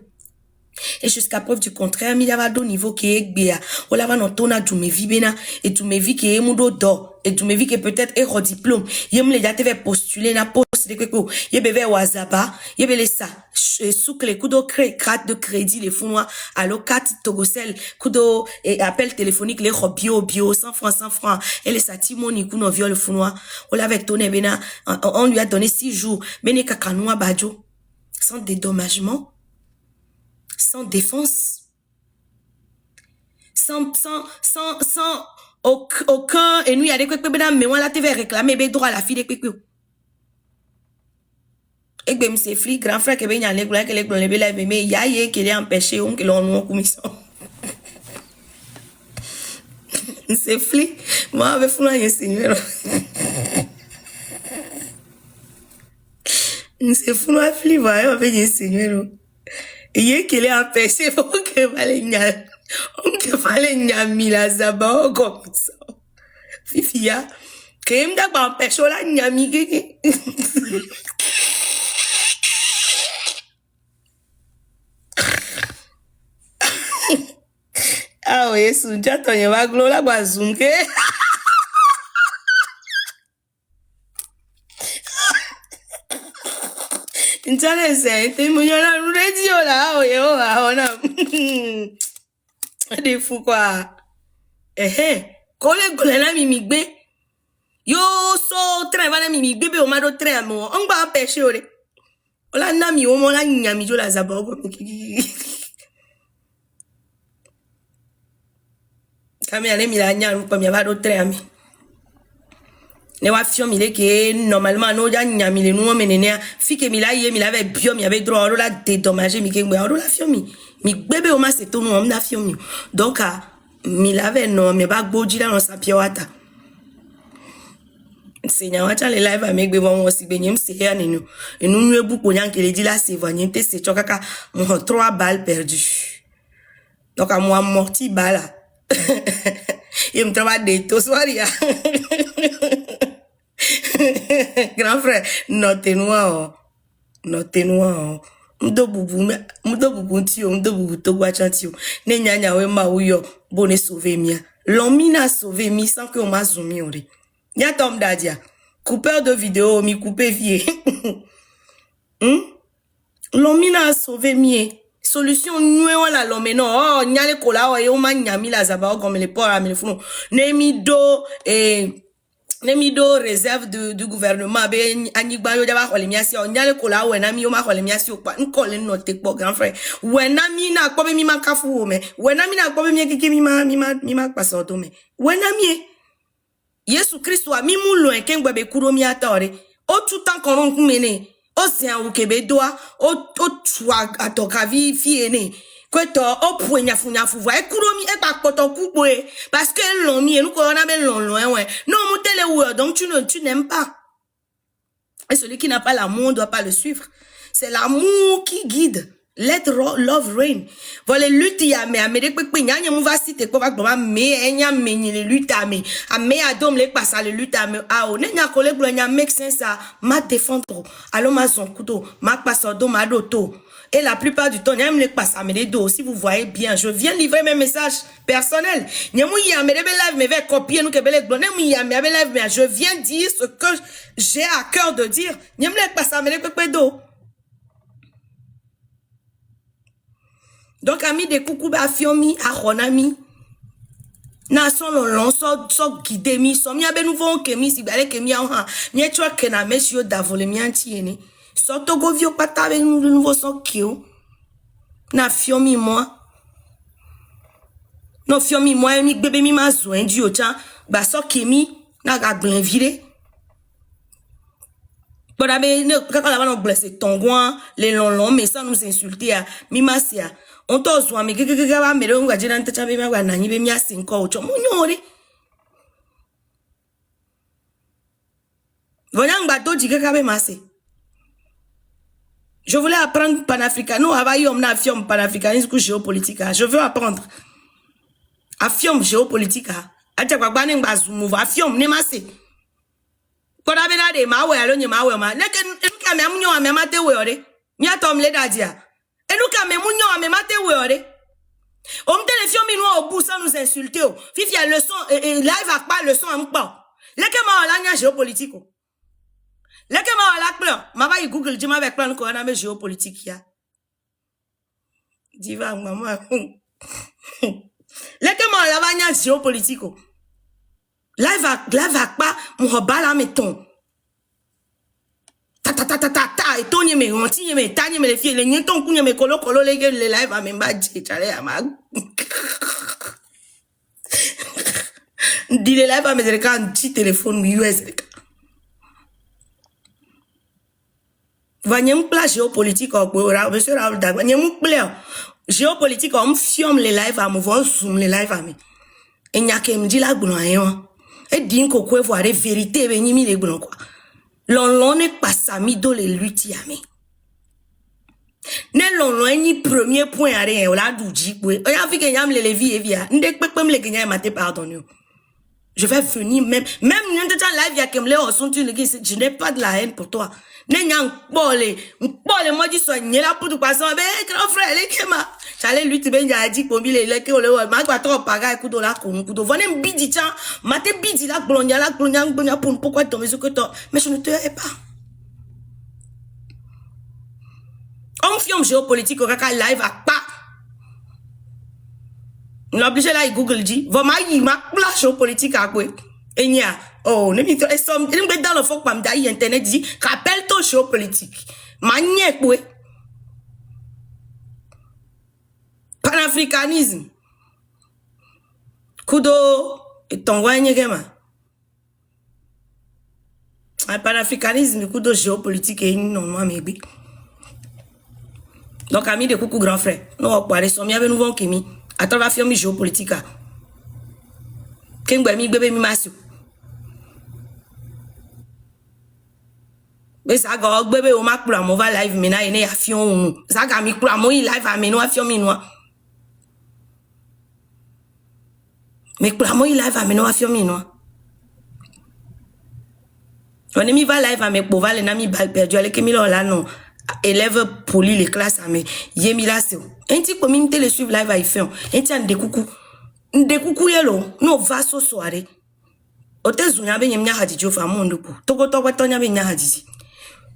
Speaker 1: Et jusqu'à preuve du contraire, il y a deux niveaux qui est bien. On l'a vu dans du mevi bena et du mevi qui est mudo d'or et du mevi qui peut-être est au diplôme. Il y a les dates postuler na poste de quelque chose. Il y a bébé wazaba, il y a les ça. Sous les coups de carte de crédit les founois à l'ocate togosel coudo et appel téléphonique les bio 100 francs et les satimoni kuno viol founois. On l'a avec toné bena on lui a donné 6 jours. Bene kakanoua badjo sans dédommagement. Sans défense, sans aucun, et nous, il y a des quoi, mais moi, la TV réclamer, ben, droit à la fille des quoi. Et ben, c'est fli, grand frère, que ben, y a les gars, que les gars, mais il y a yé, qu'il est empêché, on, que l'on, commission. C'est fli. Moi, avec fou, là, y a seigneur. C'est fou, là, fli, voyons, avec y a seigneur. Yé, qu'il est empêché, faut que fallait n'y on que fallait n'y la zaba, comme ça. Fifia, que m'da pas empêché, là, n'y a mis, ah oui, Sunja, ton y va glo la bazunke. Ntale sente, mounyona radio la, oye, on a. Des fous quoi. Kole na mimigbe. Yo so train va na mimigbe be o ma do train mo. On va empêcher ore. Ola na mi o mo la nyami jo la zabogo. Kami ale mi la nyami ko mi va do train mi. Ne wa fion mi le ke normalement no ja nyami le no menene fi ke mi la ye mi la ve bio mi avait droit o la dédommager mi ke ngbe o la fion mi bébé o ma c'est tout no na fion mi donc mi la ve no mi ba gboji la no sa pia wata Seigneur wacha le live avec be bon aussi be nyem se ya nenu enu nu ebu ko nyan ke le di la se voyez te se chokaka mo 3 balles perdues donc à moi morti bala il me travaille des to soiria grand frère notez-nous mdo bubu ntio mdo bubu to gwa chantio ne nyanya we ma uyo bone sauver mia l'omina sauver mi sans que on m'a zoomé ori nya tom dadia coupeur de vidéo mi couper vie l'omina sauver mi solution nous on la l'homme non oh nyale kola o yo ma nyami la zaba comme les porcs mais les fous Nemido réserve du gouvernement be anigba yo daba khole miasi o nyale kola we na mi yo ma khole miasi o pa nkole no te po grand frère we na mi na ko be mi ma kafu o me we na mi na ko be mi kiki mi ma paso to me we na mi Yesu Christ wa mi mu lo en kengbe be kuro mi atore o tout temps qu'on mene o se an ukebe doa o twa atoka vi fi ene kweto o pu nyafu va ekuro mi e pa poto kubo parce que l'on mi nous ko na be l'on ouais non mu tele ou donc tu n'aimes pas et celui qui n'a pas l'amour ne doit pas le suivre c'est l'amour qui guide let love reign voilà lutte ya me amede pe nyanya mu va citer ko va gba me enya me ni le lutte ame adom le passa le lutte ame a o nya ko le glo nya make sense ça ma défendre alors ma son couteau ma passe do ma doto. Et la plupart du temps, n'aime les passer à mes dos. Si vous voyez bien, je viens livrer mes messages personnels. Je viens dire ce que j'ai à cœur de dire. Donc, ami de coucou, fiomi, aronami. Na son long, so guide mi, so mi abe nouveau kemi, si bale kemi a mi chwa kena mesio davole mi antiene. Soto govio pata avec nous de nouveau son kio. Na fiomi moi. No fiomi moi mi bébé mi ma zoin du ocha. Ba so kemi na ga blen vire. Boda be ne quand la va no blesser tongwa les longs mais sans nous insulter à mi masia. On to zo mi gege ba me ngo ajira ntacha be ma na nyi be mi asinko ocho munyori. Voyant ba do jige ka be mase. Je voulais apprendre panafricanisme. Non, avant on a fiom panafricanisme ou géopolitique. Je veux apprendre. A fiom géopolitique. Acha kwa bane ngazumu va fiom ne masse. Koda bena de mawe alo nye mawe ma. Neke enuka me amunyo ame mate we ore. Mi atom le dadia. Enuka me munyo ame mate we ore. On me tele fiom ino au bout sans nous insulter. Fifi a leçon live a pas leçon am pa. Leke ma la nya géopolitique. Leke ma la plan, ma va y Google dis ma avec plan ko na me géopolitique ya. Diva maman. Leke ma la va nya géopolitique. Live va pas mon bala meton. Ta et tonye me onti me tanye me les filles les nyeton kunye me kolo le live a me ba chale ama. Dis les live à mes écrans, un petit téléphone US. Vanyem pla géopolitique, monsieur Raoul Dag, vanyem pla géopolitique, on fiome les lives à me voir, zoom les lives à me. Et n'y a qu'à me dire la boulon, et dit qu'on peut voir les vérités, et n'y les boulons quoi. L'on n'est pas sami dans les luttes à me. Ne l'on ni premier point à rien, on l'a douji, oui. On a vu qu'il y a les vies et via. N'dek pas comme les gagnants maté pardon. Je vais venir même n'entends live ya kem le osun tu le je n'ai pas de la haine pour toi. Ne nyang bolé moi dis so nyela pour tout passer ben grand frère les kema. Chale lui tu ben ya dit pour mille le ke ole ma quoi trop paga ku do la ku do. Venez bidi chan maté bidi la glonia pour pourquoi tomber sur que toi mais je ne te hais pas. On fiom géopolitique au kaka live à pas. L'obligé là, il Google dit, va ma place politique à quoi? Et n'y a, oh, ne m'y somme, il me dans le fond, comme d'ailleurs, internet dit, qu'appelle ton show politique. Manière quoi? Panafricanisme. Kudo, et ton wanye gema. Panafricanisme, kudo géopolitique et non, moi, maybe. Donc, ami de coucou grand frère. Nous, on va parler, somme, y avait nous, qui mis. À travers la firme géopolitique. Qu'est-ce que bébé mi masu? Mais ça ga bébé o ma pour mon va live maintenant il est à fion. Ça ga mi pour mon live à maintenant à fion minois. Mais pour mon live à maintenant à fion minois. On est mi va live à mes pour va les nami bal perdu avec mi là non. Élève poli les classes à mes yemi là c'est un petit communauté le suivre live à y faire un petit de coucou yelo no va so soirée ote zunya be nyamnya hadiji fa mondo ko to tonya be nya hadiji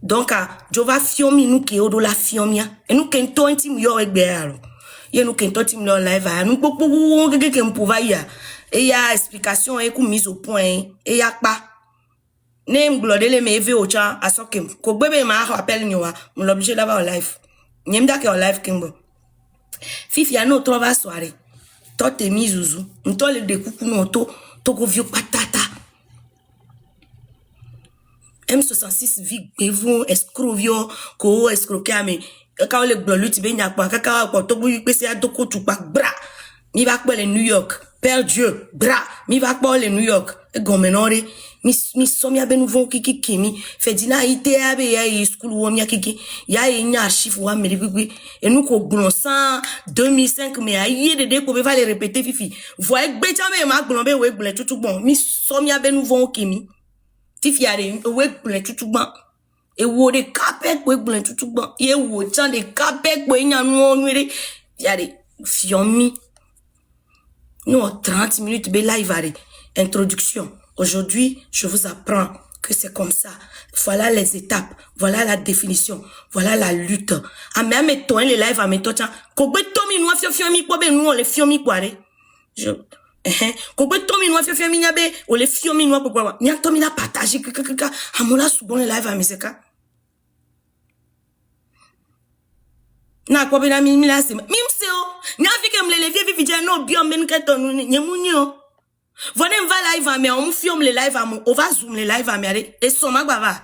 Speaker 1: donc jo va fiomi nous ki odo la fiomia et nous ken to ntim yo egbe aro ye nous ken to tim no live à nous popo ke mpova ya et ya explication et ku mise au point et ya pas nem glodé les meve au chan à sokem ko bébé ma rappelle nyoa on l'obligé d'avoir en live nyem da ke en live kimbo fifi ya no trova soirée toi t'es mis zouzou toi le découcou no to ko vieux patata M66 vig bevu escrovio ko escroquer mais quand le glolu ti be nya pa kaka ko to bu pese ya doko tu pa bra mi va pour le New York Père Dieu bra mi va pour le New York gomenore mi somia be nouveau kiki kimi fedina ite abe ya school wo mia kiki ya nya chiffre wa meri et nous ko glon 100 2005 mais aye de ko be va les répéter fifi voyez gbe chambe ma glon be we glon tout bon mi somia be nouveau kimi fifi ya de we glon tout bon et wo de capet we glon tout bon ye wo chan de capet we nya no nwere ya de fiomi nous 30 minutes be live are introduction. Aujourd'hui, je vous apprends que c'est comme ça. Voilà les étapes. Voilà la définition. Voilà la lutte. Ah, mais toi, les lives, mais toi, tiens, kobe tomi noa fiomi kwa be nous on les fiomi kwa re. Kobe tomi noa fiomi nyabe on les fiomi noa kwa. Nya tomi la partager kaka amola soubon les lives à meseka. Na kwa be na mi la se. Mimseo. Nya fike mle le vie vie no biom ben keton nyemunyo. Venez me va live à mais on me filme les live à mon on va zoom les live à mais et son ma bava.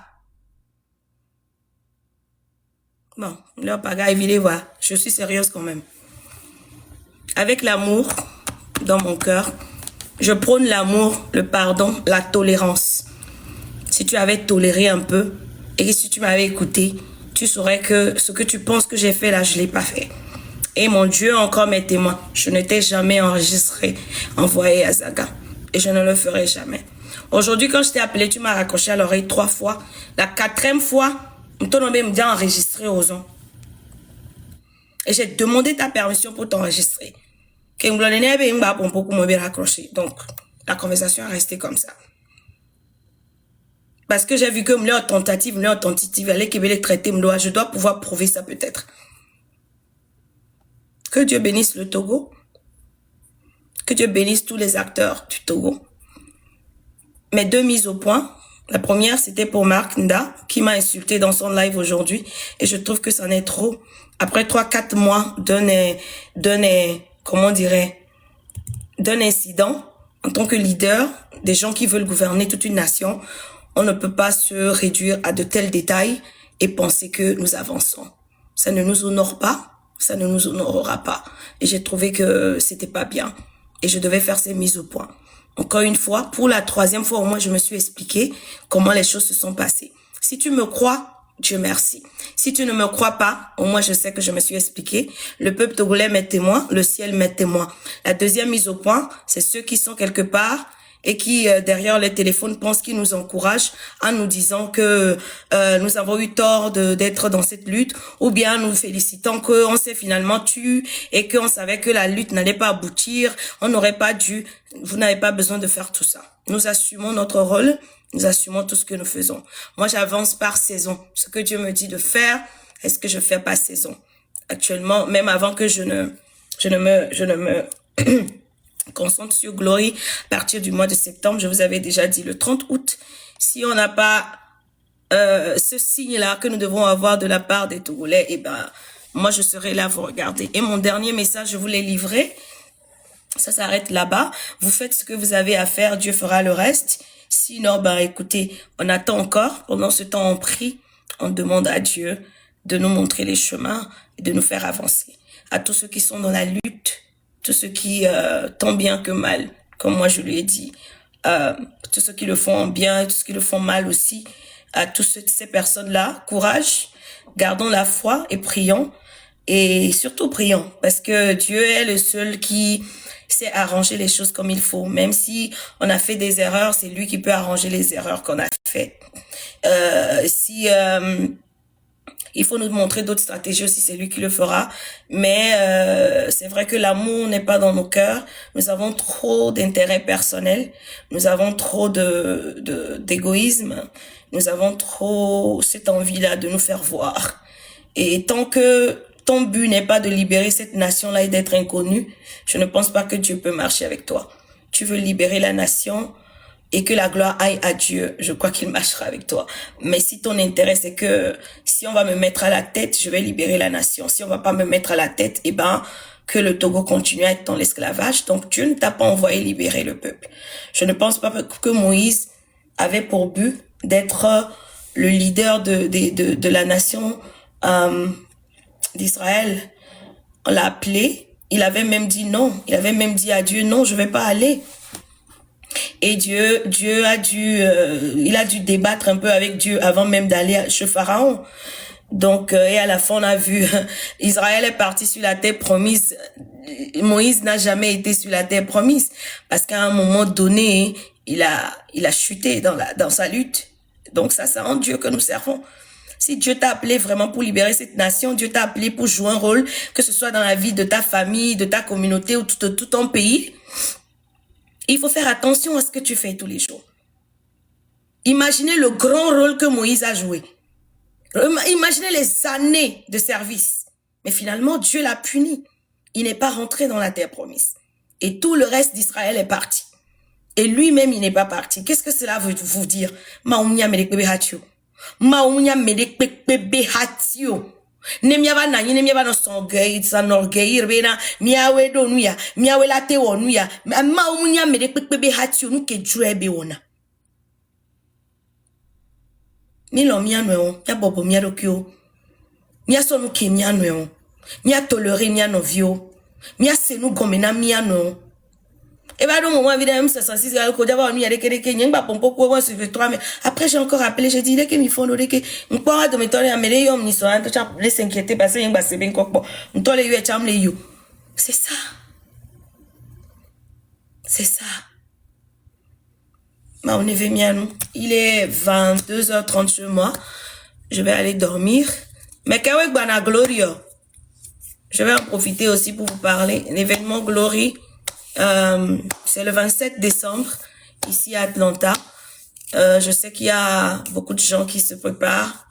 Speaker 1: Bon, là pagaille vidéo voir, je suis sérieuse quand même. Avec l'amour dans mon cœur, je prône l'amour, le pardon, la tolérance. Si tu avais toléré un peu et si tu m'avais écouté, tu saurais que ce que tu penses que j'ai fait là, je l'ai pas fait. Et mon Dieu encore mes témoins, je ne t'ai jamais enregistré, envoyé à Zaga. Et je ne le ferai jamais. Aujourd'hui, quand je t'ai appelé, tu m'as raccroché à l'oreille 3 fois. La 4e fois, ton nom me dit enregistrer aux gens. Et j'ai demandé ta permission pour t'enregistrer. Donc, la conversation est restée comme ça. Parce que j'ai vu que leur tentative, elle est traitée, je dois pouvoir prouver ça peut-être. Que Dieu bénisse le Togo. Que Dieu bénisse tous les acteurs du Togo. Mes 2 mises au point. La première, c'était pour Marc Nda, qui m'a insulté dans son live aujourd'hui. Et je trouve que ça en est trop. Après 3-4 mois d'un incident, En tant que leader, des gens qui veulent gouverner toute une nation, on ne peut pas se réduire à de tels détails et penser que nous avançons. Ça ne nous honore pas, ça ne nous honorera pas. Et j'ai trouvé que c'était pas bien. Et je devais faire ces mises au point. Encore une fois, pour la 3e fois au moins, je me suis expliqué comment les choses se sont passées. Si tu me crois, Dieu merci. Si tu ne me crois pas, au moins je sais que je me suis expliqué. Le peuple togolais m'est témoin, le ciel m'est témoin. La 2e mise au point, c'est ceux qui sont quelque part et qui, derrière les téléphones, pensent qu'ils nous encouragent en nous disant que nous avons eu tort d'être dans cette lutte, ou bien nous félicitant qu'on s'est finalement tué et qu'on savait que la lutte n'allait pas aboutir, on n'aurait pas dû. Vous n'avez pas besoin de faire tout ça. Nous assumons notre rôle, nous assumons tout ce que nous faisons. Moi, j'avance par saison. Ce que Dieu me dit de faire, est-ce que je fais par saison? Actuellement, même avant que je ne me concentre sur Glory, à partir du mois de septembre, je vous avais déjà dit le 30 août, si on n'a pas ce signe-là que nous devons avoir de la part des Togolais, eh ben, moi, je serai là, vous regardez. Et mon dernier message, je vous l'ai livré. Ça s'arrête là-bas. Vous faites ce que vous avez à faire, Dieu fera le reste. Sinon, ben, écoutez, on attend encore. Pendant ce temps, on prie, on demande à Dieu de nous montrer les chemins et de nous faire avancer. À tous ceux qui sont dans la lutte, tous ceux qui, tant bien que mal, comme moi je lui ai dit, tous ceux qui le font en bien, tous ceux qui le font mal aussi, à toutes ces personnes-là, courage, gardons la foi et prions. Et surtout prions, parce que Dieu est le seul qui sait arranger les choses comme il faut. Même si on a fait des erreurs, c'est lui qui peut arranger les erreurs qu'on a faites. Il faut nous montrer d'autres stratégies aussi, c'est lui qui le fera. Mais c'est vrai que l'amour n'est pas dans nos cœurs. Nous avons trop d'intérêts personnels. Nous avons trop d'égoïsme. Nous avons trop cette envie-là de nous faire voir. Et tant que ton but n'est pas de libérer cette nation-là et d'être inconnu, je ne pense pas que Dieu peut marcher avec toi. Tu veux libérer la nation et que la gloire aille à Dieu, je crois qu'il marchera avec toi. Mais si ton intérêt, c'est que si on va me mettre à la tête, je vais libérer la nation. Si on va pas me mettre à la tête, eh ben, que le Togo continue à être dans l'esclavage. Donc, Dieu ne t'a pas envoyé libérer le peuple. Je ne pense pas que Moïse avait pour but d'être le leader de la nation d'Israël. On l'a appelé. Il avait même dit non. Il avait même dit à Dieu, non, je vais pas aller. Et Dieu a dû, il a dû débattre un peu avec Dieu avant même d'aller chez Pharaon. Donc, et à la fin, on a vu, Israël est parti sur la terre promise. Moïse n'a jamais été sur la terre promise. Parce qu'à un moment donné, il a chuté dans sa lutte. Donc ça, c'est en Dieu que nous servons. Si Dieu t'a appelé vraiment pour libérer cette nation, Dieu t'a appelé pour jouer un rôle, que ce soit dans la vie de ta famille, de ta communauté ou tout ton pays, il faut faire attention à ce que tu fais tous les jours. Imaginez le grand rôle que Moïse a joué. Imaginez les années de service. Mais finalement, Dieu l'a puni. Il n'est pas rentré dans la terre promise. Et tout le reste d'Israël est parti. Et lui-même, il n'est pas parti. Qu'est-ce que cela veut vous dire? Maounia medekbebe hatio. Maounia medekbebe hatio. Ne miava na ne miava no songei sanorgei bena miawe do nuya miawe late wonuya maounia medekbebe hatio nu ke juebe wona. Mi lo mia no ya bobo mia dokio. Mia so nu ke mia no. Mia tolere mia no vio. Mia senu gomena mia no. Et bah, donc, moi, évidemment, ça s'en sait, après, j'ai encore appelé, j'ai dit, que mi font, que, on pourra de méthode, mais les hommes, ils sont, les s'inquiéter, parce que, c'est bien, quoi, on doit les you. C'est ça. C'est ça. Bah, on est venu, il est 22h30 chez moi. Je vais aller dormir. Mais quand même, bana Gloria, je vais en profiter aussi pour vous parler. L'événement Glory, c'est le 27 décembre, ici à Atlanta. Je sais qu'il y a beaucoup de gens qui se préparent.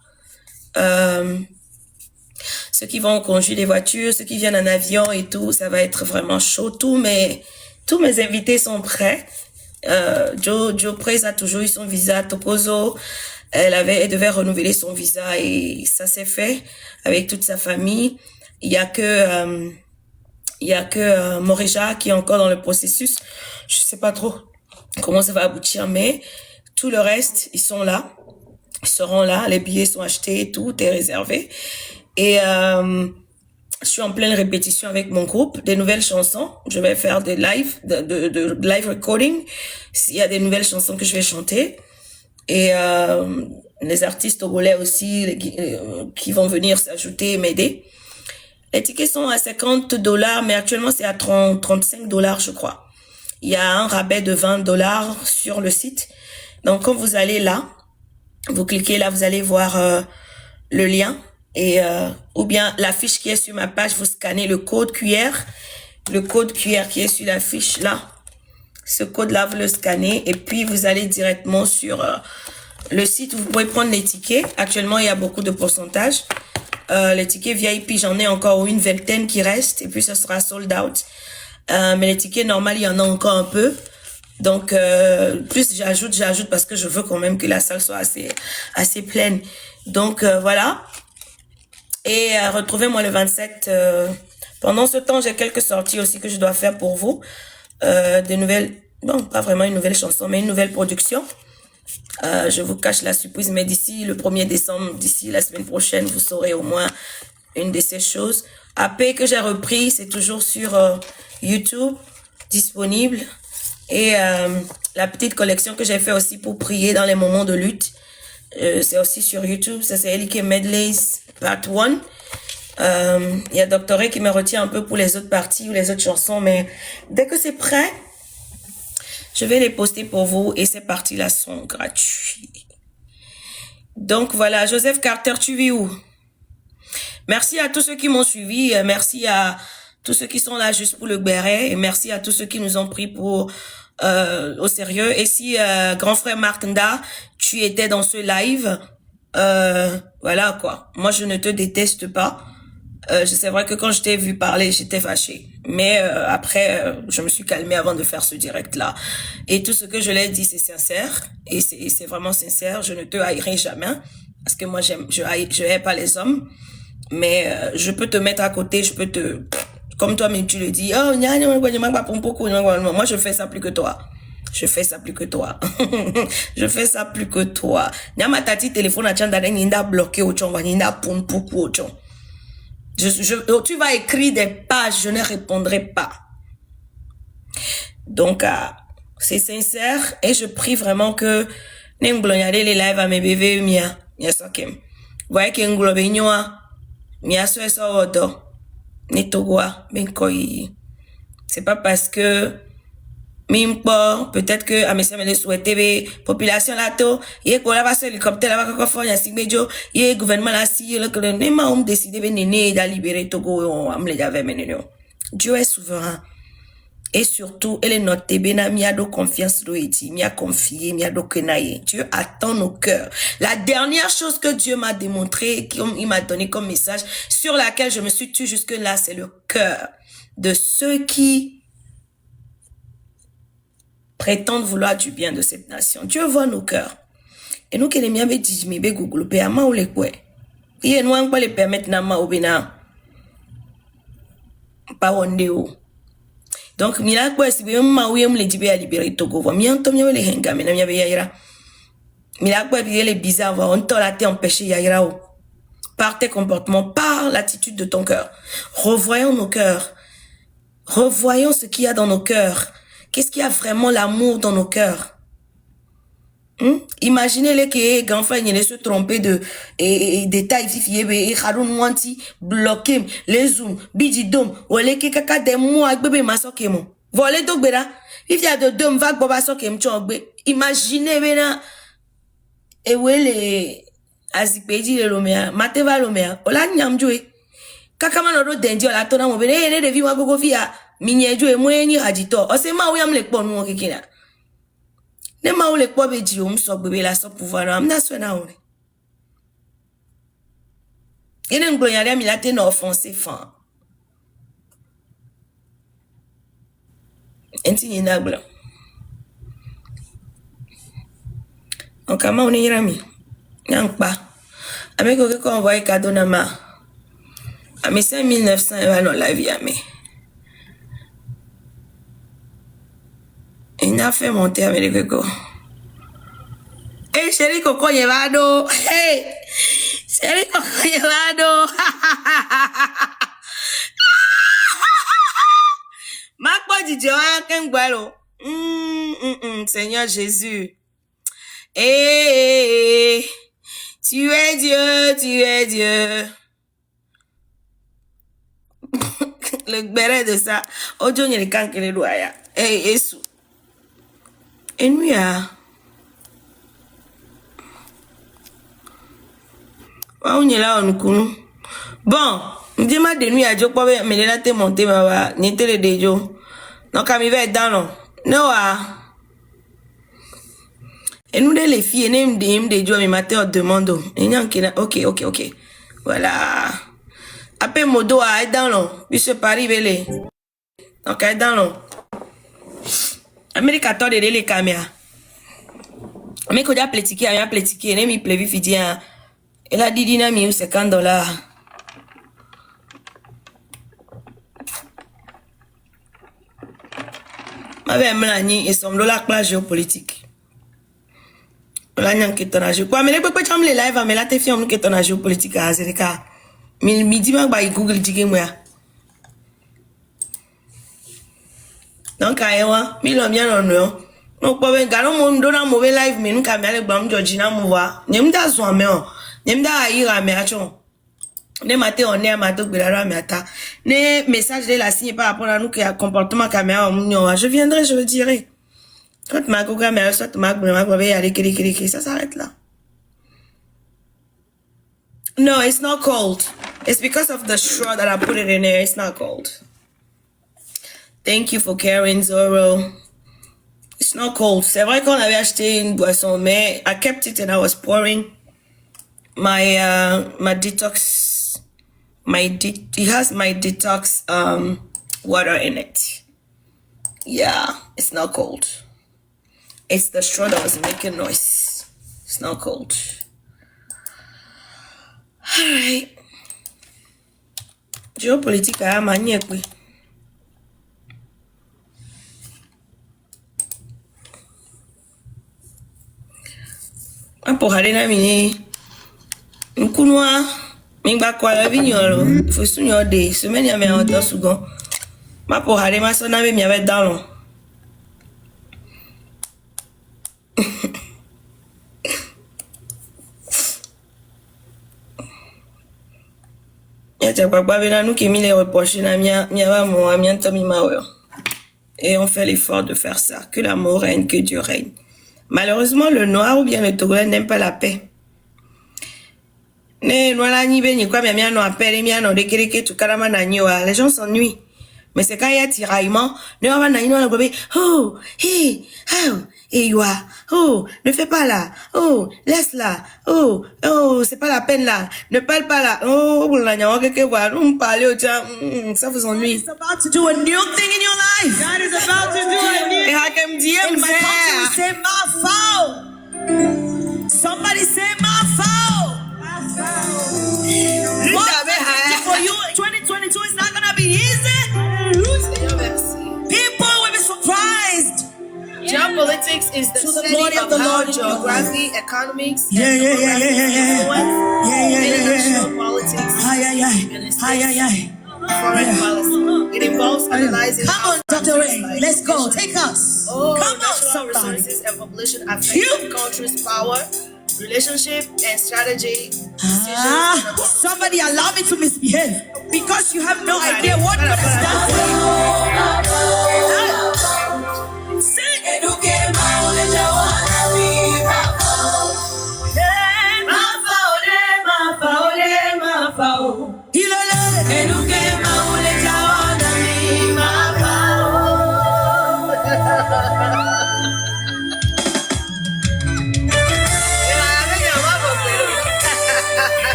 Speaker 1: Ceux qui vont conduire des voitures, ceux qui viennent en avion et tout, ça va être vraiment chaud. Tous mes invités sont prêts. Joe Praise a toujours eu son visa. Tokozo, elle devait renouveler son visa et ça s'est fait avec toute sa famille. Il y a que Il y a que Morija qui est encore dans le processus. Je sais pas trop comment ça va aboutir, mais tout le reste, ils sont là. Ils seront là. Les billets sont achetés, tout est réservé. Et je suis en pleine répétition avec mon groupe, des nouvelles chansons. Je vais faire des live, de live recording. Il y a des nouvelles chansons que je vais chanter. Et les artistes togolais aussi qui vont venir s'ajouter et m'aider. Les tickets sont à $50, mais actuellement c'est à $35, je crois. Il y a un rabais de $20 sur le site. Donc quand vous allez là, vous cliquez là, vous allez voir le lien et ou bien la fiche qui est sur ma page, vous scannez le code QR qui est sur la fiche là. Ce code-là, vous le scannez et puis vous allez directement sur le site. Vous pouvez prendre les tickets. Actuellement, il y a beaucoup de pourcentage. Les tickets VIP, j'en ai encore une vingtaine qui restent et puis ça sera sold out. Mais les tickets normaux, il y en a encore un peu. Donc, plus j'ajoute parce que je veux quand même que la salle soit assez pleine. Donc, voilà. Et retrouvez-moi le 27. Pendant ce temps, j'ai quelques sorties aussi que je dois faire pour vous. Des nouvelles, bon, pas vraiment une nouvelle chanson, mais une nouvelle production. Je vous cache la surprise, mais d'ici le 1er décembre, d'ici la semaine prochaine, vous saurez au moins une de ces choses. AP que j'ai repris, c'est toujours sur YouTube, disponible. Et la petite collection que j'ai fait aussi pour prier dans les moments de lutte, c'est aussi sur YouTube. Ça, c'est Elike Medleys Part 1. Il y a Doctoré qui me retient un peu pour les autres parties ou les autres chansons, mais dès que c'est prêt, je vais les poster pour vous et ces parties-là sont gratuites. Donc voilà, Joseph Carter, tu vis où? Merci à tous ceux qui m'ont suivi, merci à tous ceux qui sont là juste pour le béret et merci à tous ceux qui nous ont pris pour au sérieux. Et si grand frère Martinda, tu étais dans ce live, voilà quoi. Moi je ne te déteste pas. C'est vrai que quand je t'ai vu parler, j'étais fâchée. Mais après, je me suis calmée avant de faire ce direct-là. Et tout ce que je l'ai dit, c'est sincère. Et c'est vraiment sincère. Je ne te haïrai jamais. Parce que moi, je hais pas les hommes. Mais je peux te mettre à côté, je peux te... Comme toi-même, tu le dis. Oh, moi, je fais ça plus que toi. Je fais ça plus que toi. Je fais ça plus que toi. Nyama tati téléphone à tchanda n'inda bloqué au chon, n'inda pon poukou au chon. Tu vas écrire des pages, je ne répondrai pas. Donc, c'est sincère et je prie vraiment que n'engloyade les lives à mes bébés, mia sokem. Voyez qu'englobe nyoa, mia so eso odo, netogoa, benkoi. C'est pas parce que Mimpo, peut-être que à mes me souhaiter population là to, yé kola va sur hélicoptère là va quoi faire si mejo, yé gouvernement là si le que le nema on décide de néné de libérer Togo on amle j'avais mené. Dieu est souverain. Et surtout, elle est notée, bena miado confiance loïti, mia confié, miado kenaye. Dieu attend nos cœurs. La dernière chose que Dieu m'a démontré, qu'il m'a donné comme message, sur laquelle je me suis tue jusque là, c'est le cœur de ceux qui prétendent vouloir du bien de cette nation. Dieu voit nos cœurs. Et nous qui les miens dit mais Google pe ama ou les quoi. Il est noir pas les permettre na ma obina. Pas ondeo. Donc mila quoi si be ma ou yem le dibe à libérer Togo. Va mi antom yo le henga me na mi be yaira. Mila quoi bien les bizarres va on t'a été empêché yaira o. Par tes comportements, par l'attitude de ton cœur. Revoyons nos cœurs. Revoyons ce qu'il y a dans nos cœurs. Qu'est-ce qui a vraiment l'amour dans nos cœurs? Imaginez les que Ganfa il se tromper de détails et Haroun Wanti bloqué les zooms bididom ou les que kaka des mois avec bébé masokemo. Volé donc bera. Il y a de deux vagues boba sokem chongbe. Imaginez bena et où les azipedi le lomea mateva lomea ola nyamjwe. Kaka manoro dendio la tona mo bene ne devi wa gogo via minyejo e mwenyi hadito o se ma uyam le kpon mo kikina ne ma o le kpo beji o mso gbebe la so pouvoir am na so na o ene ngloyare mi la te na offenser fan enti ni na glo on kama on ira mi nyankpa ameko ke ko envoyer cadeau na ma ame 5900 va no la vie ame a fait monter avec les coco. Hey, chérie Coco Yevado. Hey, chérie Coco Yevado. Ma quoi dit Seigneur Jésus. Hey, tu es Dieu, tu es Dieu. Le béret de ça. Ojo n'y a quand que les loya. Hey, Yesu. Et nous ya. On est là, on nous. Bon, dis-moi de nuit à Dieu, quoi, mais les latés montés, baba, n'était le déjo. Donc, comme il va être dans l'eau. Non, et nous, les filles, nous, des jours, mais matin, on demande. Et nous, ok. Voilà. Après, mon dos, à être dans l'eau. Puis, ce Paris, belé. Donc, être dans l'eau. Amérique, attends, de les caméras. Mais quand il y a plétiqué, il y a plétiqué, il y a mis prévu, il elle a dit dynamique $50. Ma mère me l'a dit, et son dollar classe géopolitique. La n'y a que ton âge. Quoi, mais les peuples chambre les live, mais là, t'es fier, que ton âge géopolitique à Azerika. Mais midi, ma bah, Google, dit moi. Donc, aïe, mais l'homme bien non. Donc, pas bien, garons mon don dans mauvais live, mais nous, caméra, les blancs, Georgina, mouva. N'aime pas son mais n'aime pas aïra, mais achon. Ne matin, on est à matin, mais attends. Ne message de la signe par rapport à nous, qui a comportement caméra, je viendrai, je le dirai. Quand ma caméra, soit ma aller, ça s'arrête là. No, it's not cold. It's because of the straw that I put it in there. It's not cold. Thank you for caring, Zoro. It's not cold. C'est vrai qu'on avait acheté une boisson, mais I kept it and I was pouring my detox. It has my detox water in it. Yeah, it's not cold. It's the straw that was making noise. It's not cold. Alright. Géopolitique a manié quoi. Pour aller na mini. Nkunwa. Mingba kwa la vignolo. Faut souvenir de semaine ya me en temps second. Ma pour aller ma sonna me mi avec dans l'eau. Et on fait l'effort de faire ça. Que l'amour règne, que Dieu règne. Malheureusement, le noir ou bien le togolais n'aime pas la paix. Les gens s'ennuient. Mais c'est quand il y a tiraillement, oh, hey, oh, et oh, ne fais pas là, oh, laisse là, oh, c'est pas la peine là, ne parle pas là, oh, on parle au ça vous ennuie.
Speaker 2: God is about to do a new thing in your life. God is about to do a new thing. In my country, we say my foul. Somebody say my foul. For you, 2022 is not gonna be easy. People will be surprised.
Speaker 1: Geopolitics is the study of how geography, economics, international politics, foreign policy. It involves analyzing.
Speaker 2: Come on, Dr. Ray, let's go. Take us.
Speaker 1: Come
Speaker 2: on,
Speaker 1: natural resources and population affect countries' power, relationship, and strategy.
Speaker 2: Somebody allow me to misbehave because you have no idea what God has done for you.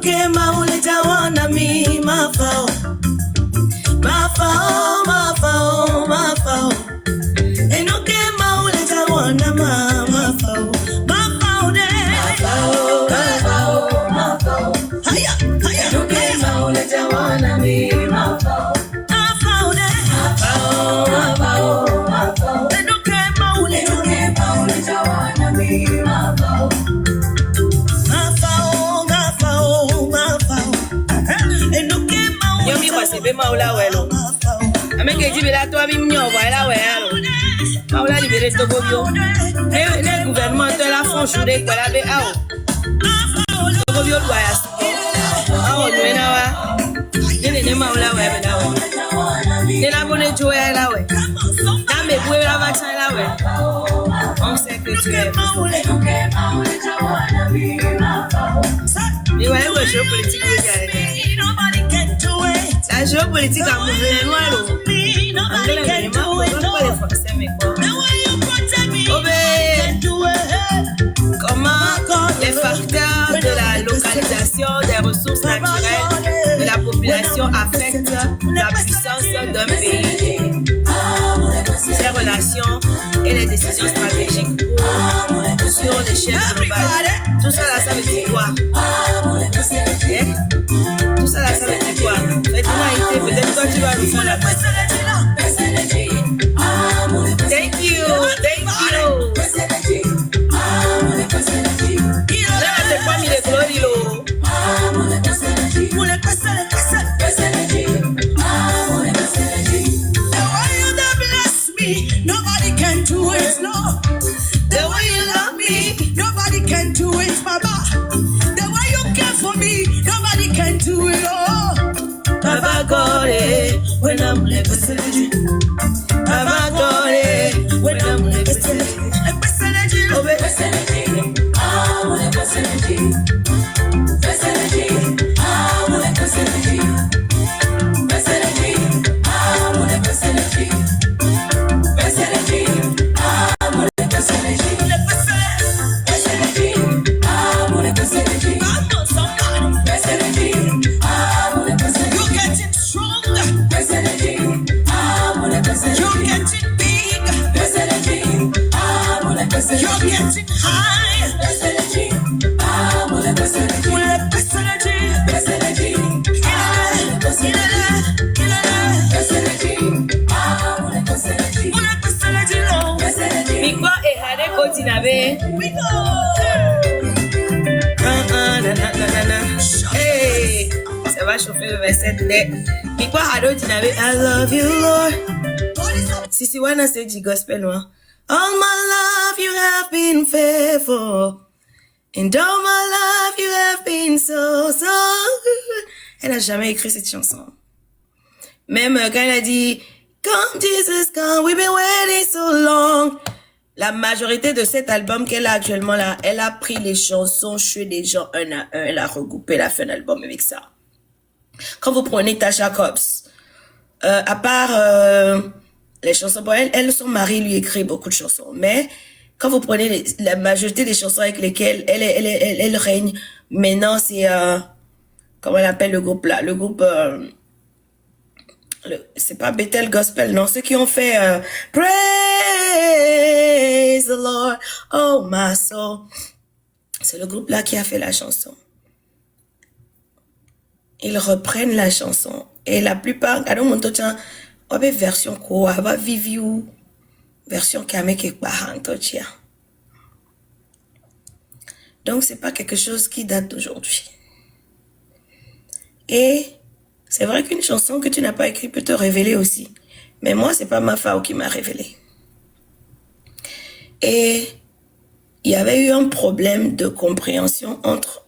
Speaker 2: Enuke maule tawana mi mafao. Mafao, mafao, mafao. Enuke maule tawana mafao. Mafao de. Mafao, mafao, mafao. Haya, haya. Enuke maule tawana mi mafao. Mafao de. Mafao, mafao, mafao. Enuke maule tawana mi mafao. Yomi kwa sebe maula welo. Ameke jibela to abi mnyo wala welo. Maula libere to gobio. Le gouvernement de la France de kwa la be ao. To gobio lwa ya suko. Awo nwena wa. Ne maula webe la wo. Ne la bone joya la we. Na me bwe la va chan la we. On sait que tu es. Mais ouais, ouais, géopolitique, la géopolitique a mouvement noir. Comment les facteurs de la localisation des ressources naturelles de la population affectent la puissance d'un pays, ses relations et les décisions stratégiques sur l'échelle globale. Tout ça là, ça veut dire quoi? Tout ça là, ça veut dire quoi? Peut-être toi tu vas nous faire la place. Thank you, thank you. Là, t'es pas mis les glories, l'eau. Nobody can do it, no. The way you love me, nobody can do it, Baba. The way you care for me, nobody can do it, oh. Baba got it when I'm living. Baba got it when I'm living. You're getting high. Best energy. Best energy. Best energy. Best energy. Best energy. Mikwa ehade kotinabe. Hey, ça va chauffer le verset de Mikwa hado tinabe. I love you, Lord. Sisi wana say du gospel noir. All my life you have been faithful, and all my life you have been so good. Elle n'a jamais écrit cette chanson. Même quand elle a dit, Come Jesus, come, we've been waiting so long. La majorité de cet album qu'elle a actuellement là, elle a pris les chansons chez des gens un à un, elle a regroupé, elle a fait un album avec ça. Quand vous prenez Tasha Cobbs, à part les chansons pour elle, son mari lui écrit beaucoup de chansons. Mais quand vous prenez la majorité des chansons avec lesquelles elle règne, maintenant c'est comment elle appelle le groupe là, le groupe c'est pas Bethel Gospel, non, ceux qui ont fait Praise the Lord, oh my soul. C'est le groupe là qui a fait la chanson. Ils reprennent la chanson et la plupart, version quoi, va vivre version qui donc c'est pas quelque chose qui date d'aujourd'hui. Et c'est vrai qu'une chanson que tu n'as pas écrite peut te révéler aussi, mais moi c'est pas ma femme qui m'a révélé. Et il y avait eu un problème de compréhension entre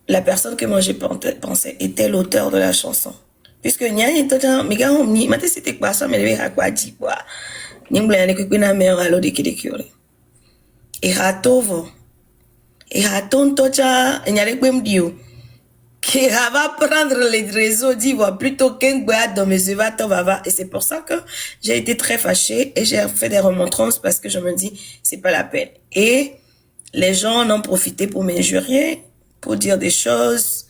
Speaker 2: la personne que moi j'ai pensé était l'auteur de la chanson. Puisque Nyani tota miga homni mate c'était quoi ça mais le hakwa di quoi nyingla ne kwina me alo de kidekiole e hatovo e haton tota nyare kwemdio qui va prendre les réseaux d'ivoire plutôt qu'un gars dans mes évatos vava. Et c'est pour ça que j'ai été très fâchée et j'ai fait des remontrances parce que je me dis c'est pas la peine. Et les gens en ont profité pour m'injurier pour dire des choses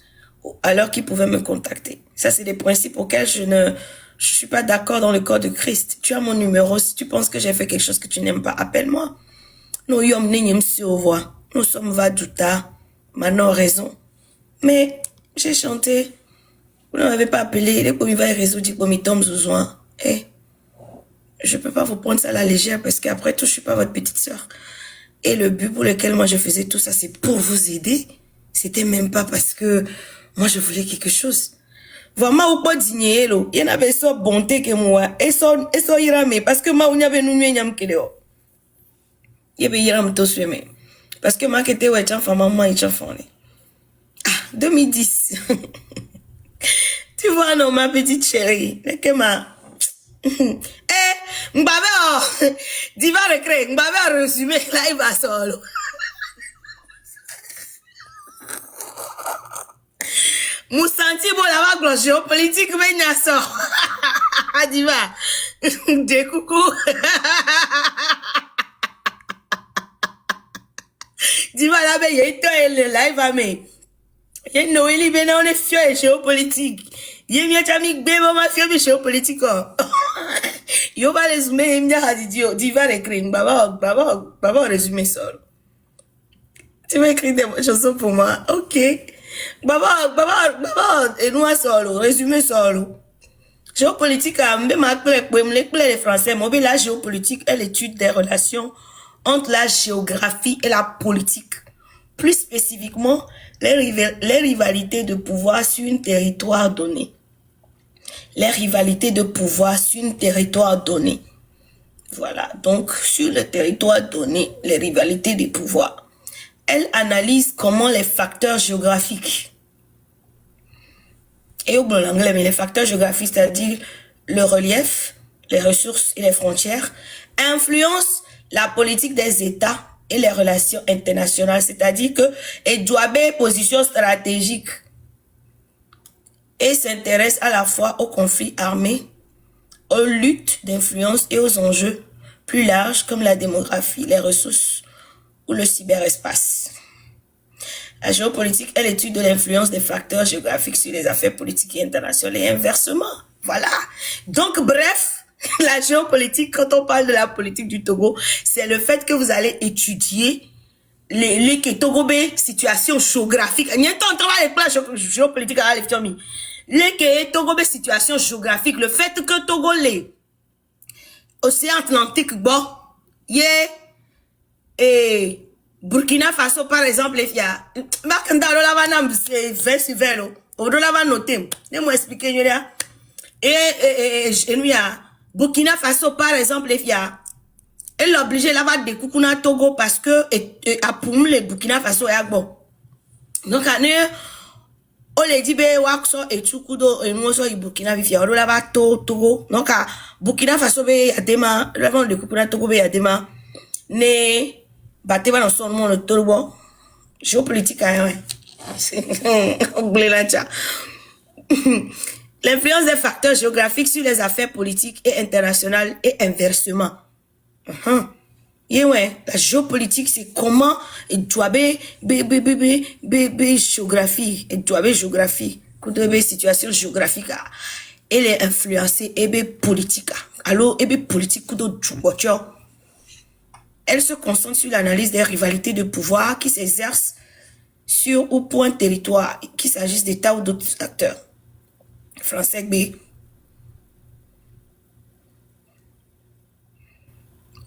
Speaker 2: alors qu'ils pouvaient me contacter. Ça, c'est des principes auxquels je suis pas d'accord dans le corps de Christ. Tu as mon numéro. Si tu penses que j'ai fait quelque chose que tu n'aimes pas, appelle-moi. Nous sommes Vadouta. Maintenant, raison. Mais, j'ai chanté. Vous ne m'avez pas appelé. Les commis va résoudre du commis Tom Zouzoin. Eh, je peux pas vous prendre ça à la légère parce qu'après tout, je suis pas votre petite sœur. Et le but pour lequel moi je faisais tout ça, c'est pour vous aider. C'était même pas parce que moi je voulais quelque chose. Vraiment, ou pas digner, il y en avait ça bonté que moi. Et ça ira, mais parce que moi, on y avait nous, nyam keleo. Il y avait ira m'to sueme. Parce que moi, qui était ouais, enfant, maman, et enfant. Ah, 2010. Tu vois, non, ma petite chérie. Que ma. Mbabe, oh, diva recré, Mbabe résumé, là, il va solo. Moussanti, bon, la vague, géopolitique, mais n'y a ça. Diva, des coucou. Diva, là, ben, il y a une live à me. Il y a une Noélie, ben, on est fier, géopolitique. Il y a une amie, ben, ma fier, géopolitique, yo va résumer il me dit diva écrire baba résumer seul. Tu vas écrire des chansons pour moi, ok. Baba et nous solo résumer solo. Géopolitique même ma les français mais la géopolitique est l'étude des relations entre la géographie et la politique. Plus spécifiquement les rivalités de pouvoir sur un territoire donné. Les rivalités de pouvoir sur un territoire donné. Voilà, donc sur le territoire donné, les rivalités de pouvoir. Elle analyse comment les facteurs géographiques, et au bon anglais, mais les facteurs géographiques, c'est-à-dire le relief, les ressources et les frontières, influencent la politique des États et les relations internationales, c'est-à-dire que elle doit avoir position stratégique et s'intéresse à la fois aux conflits armés, aux luttes d'influence et aux enjeux plus larges comme la démographie, les ressources ou le cyberespace. La géopolitique est l'étude de l'influence des facteurs géographiques sur les affaires politiques et internationales et inversement. Voilà. Donc, bref, la géopolitique, quand on parle de la politique du Togo, c'est le fait que vous allez étudier les situation géographique. Il y a un travail de plan géopolitique à l'Éthiopie. Les Togo situation géographique, le fait que Togo les océan Atlantique bon, et Burkina Faso par exemple les fia. Makanda la va nam c'est 20 sur 20 lo. Odo la va noter. Ne moi expliquer là. Et nous ya Burkina Faso par exemple les fia. Elle obligé là va de Kukuna Togo parce que à Poum le Burkina Faso est bon. Donc on les dit be wakso et tukudo et moso i Burkina vifia on la va Togo donc à Burkina Faso be yadema la va de Kukuna Togo be yadema ne bateba dans son monde le Togo géopolitique hein l'influence des facteurs géographiques sur les affaires politiques et internationales et inversement. Ouais, la géopolitique, c'est comment il doit géographie, il doit géographie, situation géographique, elle est influencée, politique. Alors, politique, elle se concentre sur l'analyse des rivalités de pouvoir qui s'exercent sur ou pour un territoire, qu'il s'agisse d'États ou d'autres acteurs. Français B.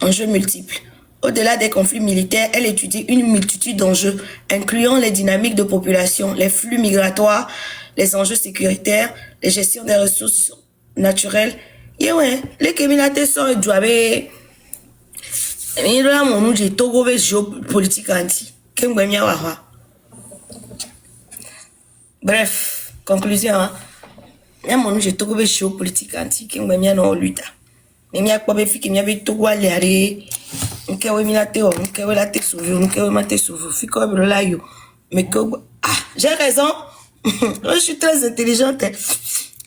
Speaker 2: Enjeux multiples. Au-delà des conflits militaires, elle étudie une multitude d'enjeux, incluant les dynamiques de population, les flux migratoires, les enjeux sécuritaires, les gestions des ressources naturelles. Et ouais, les communautés sont douées. Mais là, mon j'ai Togo géopolitique anti. Bref, conclusion. Hein. Mon j'ai Togo géopolitique anti. Kengwemia no luta. Mais pas de filles qui m'y avait tout aller. J'ai raison. Je suis très intelligente.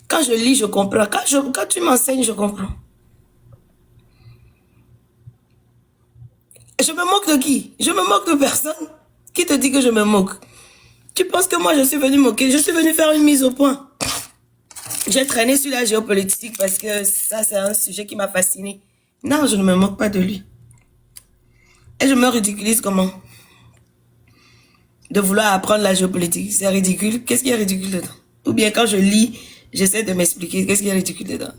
Speaker 2: Quand je lis, je comprends. Quand tu m'enseignes, je comprends. Je me moque de qui? Je me moque de personne. Qui te dit que je me moque? Tu penses que moi, je suis venue moquer? Je suis venue faire une mise au point. J'ai traîné sur la géopolitique parce que ça, c'est un sujet qui m'a fasciné. Non, je ne me moque pas de lui. Et je me ridiculise comment? De vouloir apprendre la géopolitique. C'est ridicule. Qu'est-ce qui est ridicule dedans? Ou bien quand je lis, j'essaie de m'expliquer qu'est-ce qui est ridicule dedans.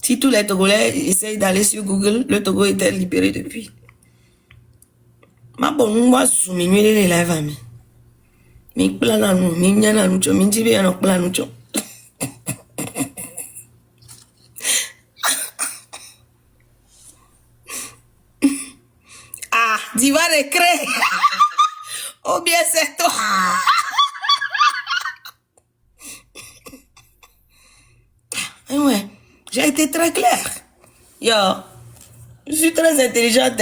Speaker 2: Si tous les Togolais essayent d'aller sur Google, le Togo était libéré depuis. Ma bonne, moi, je suis venu les lives. Mi plan nous, mi nyana nous, mi jibe no plan nous. Ah, diva de cré. Ou bien c'est toi. Ouais, j'ai été très clair. Yo, je suis très intelligente.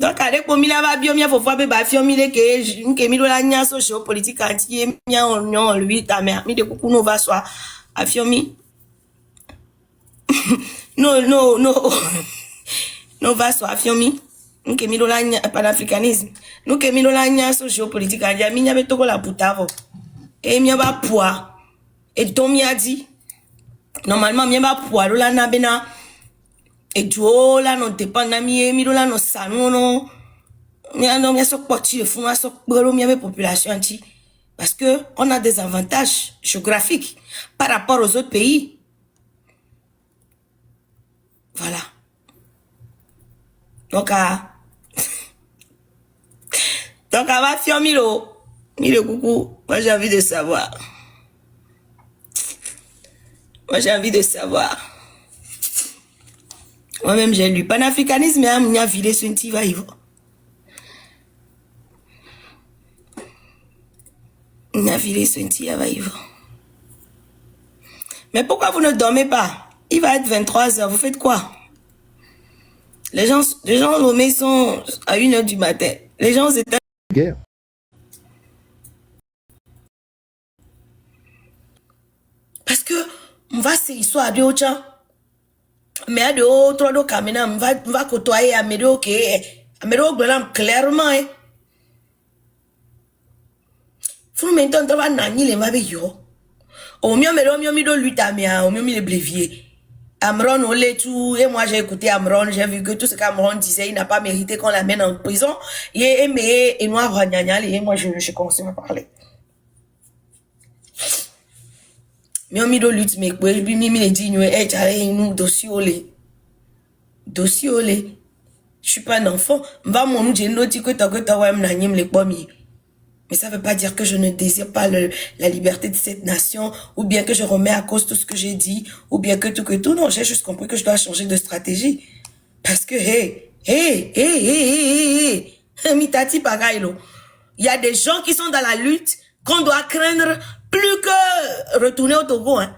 Speaker 2: Donc, avec pour mila va bien mia faut faire ba fiomi le que mi la nya socio politique anti mia on lui ta mère mi de coucou no va soit a fiomi. No no va soit fiomi. Nke mi la nya panafricanisme. Nous que mi la nya socio politique anti mi nya betoko la putavo. Et mi ba poa. Et ton mi a dit normalement mi ba poa la na bena. Et tu là non dépend na mi là non sanu non mi so porti fou ma so brelo mi population anti parce que on a des avantages géographiques par rapport aux autres pays. Voilà. Donc donc va faire milo coucou, moi j'ai envie de savoir. Moi j'ai envie de savoir. Moi-même, j'ai lu panafricanisme et amnia vilé sunti va yvo. Mnia vilé sunti va yvo. Mais pourquoi vous ne dormez pas? Il va être 23h, vous faites quoi? Les gens au maison à 1h du matin. Les gens aux États.
Speaker 3: Guerre.
Speaker 2: Parce que on va c'est histoire de autre. Mais à de autres do camina va côtoyer Améro que Améro glam clairement hein. Faut maintenant travailler nani les mabe yo. Au mieux mi do lutte à mia, au mieux mi le blévier. Amron on l'est tout et moi j'ai écouté Amron, j'ai vu que tout ce qu'Amron disait, il n'a pas mérité qu'on l'amène en prison. Il est aimé et noir ragnagna et moi je continue à parler. Mais on mi do lutte mais quoi mi le dit nous eh j'allais nous dossier olé. Je suis pas un enfant. Va mon j'ai noti que ta ouais m'nanyem les pommiers. Mais ça veut pas dire que je ne désire pas la liberté de cette nation, ou bien que je remets à cause tout ce que j'ai dit, ou bien que tout. Non, j'ai juste compris que je dois changer de stratégie. Parce que, mitati pagailo. Il y a des gens qui sont dans la lutte qu'on doit craindre plus que retourner au Togo, hein.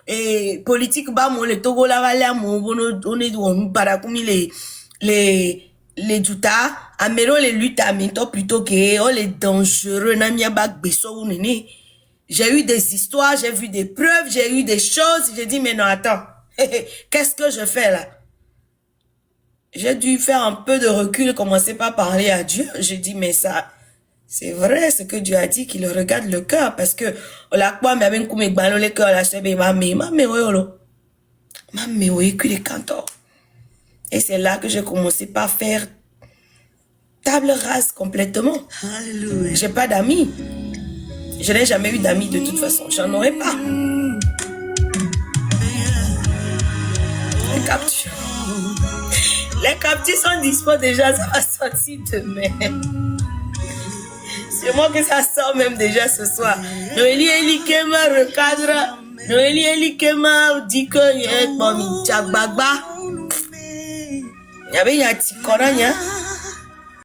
Speaker 2: Et politique, bah, mon, le Togo, la valeur, on est para comme les doutas, améro les luttes à minto plutôt que, oh, les dangereux, namia bak beso, nene. J'ai eu des histoires, j'ai vu des preuves, j'ai eu des choses, j'ai dit, mais non, attends, qu'est-ce que je fais là? J'ai dû faire un peu de recul, commencer par parler à Dieu. J'ai dit, mais ça, c'est vrai ce que Dieu a dit, qu'il regarde le cœur, parce que, la quoi, mais avec un coup, le cœur, la sebe, les cantors. Et c'est là que j'ai commencé par faire table rase complètement. J'ai pas d'amis. Je n'ai jamais eu d'amis de toute façon. J'en aurais pas. Les captures. Les captures sont dispo déjà, ça va sortir demain. C'est moi que ça sort même déjà ce soir. Noélie Elikema recadre. Noélie Elikema dit que il y a un bon tchakbagba. Il y avait un petit coran,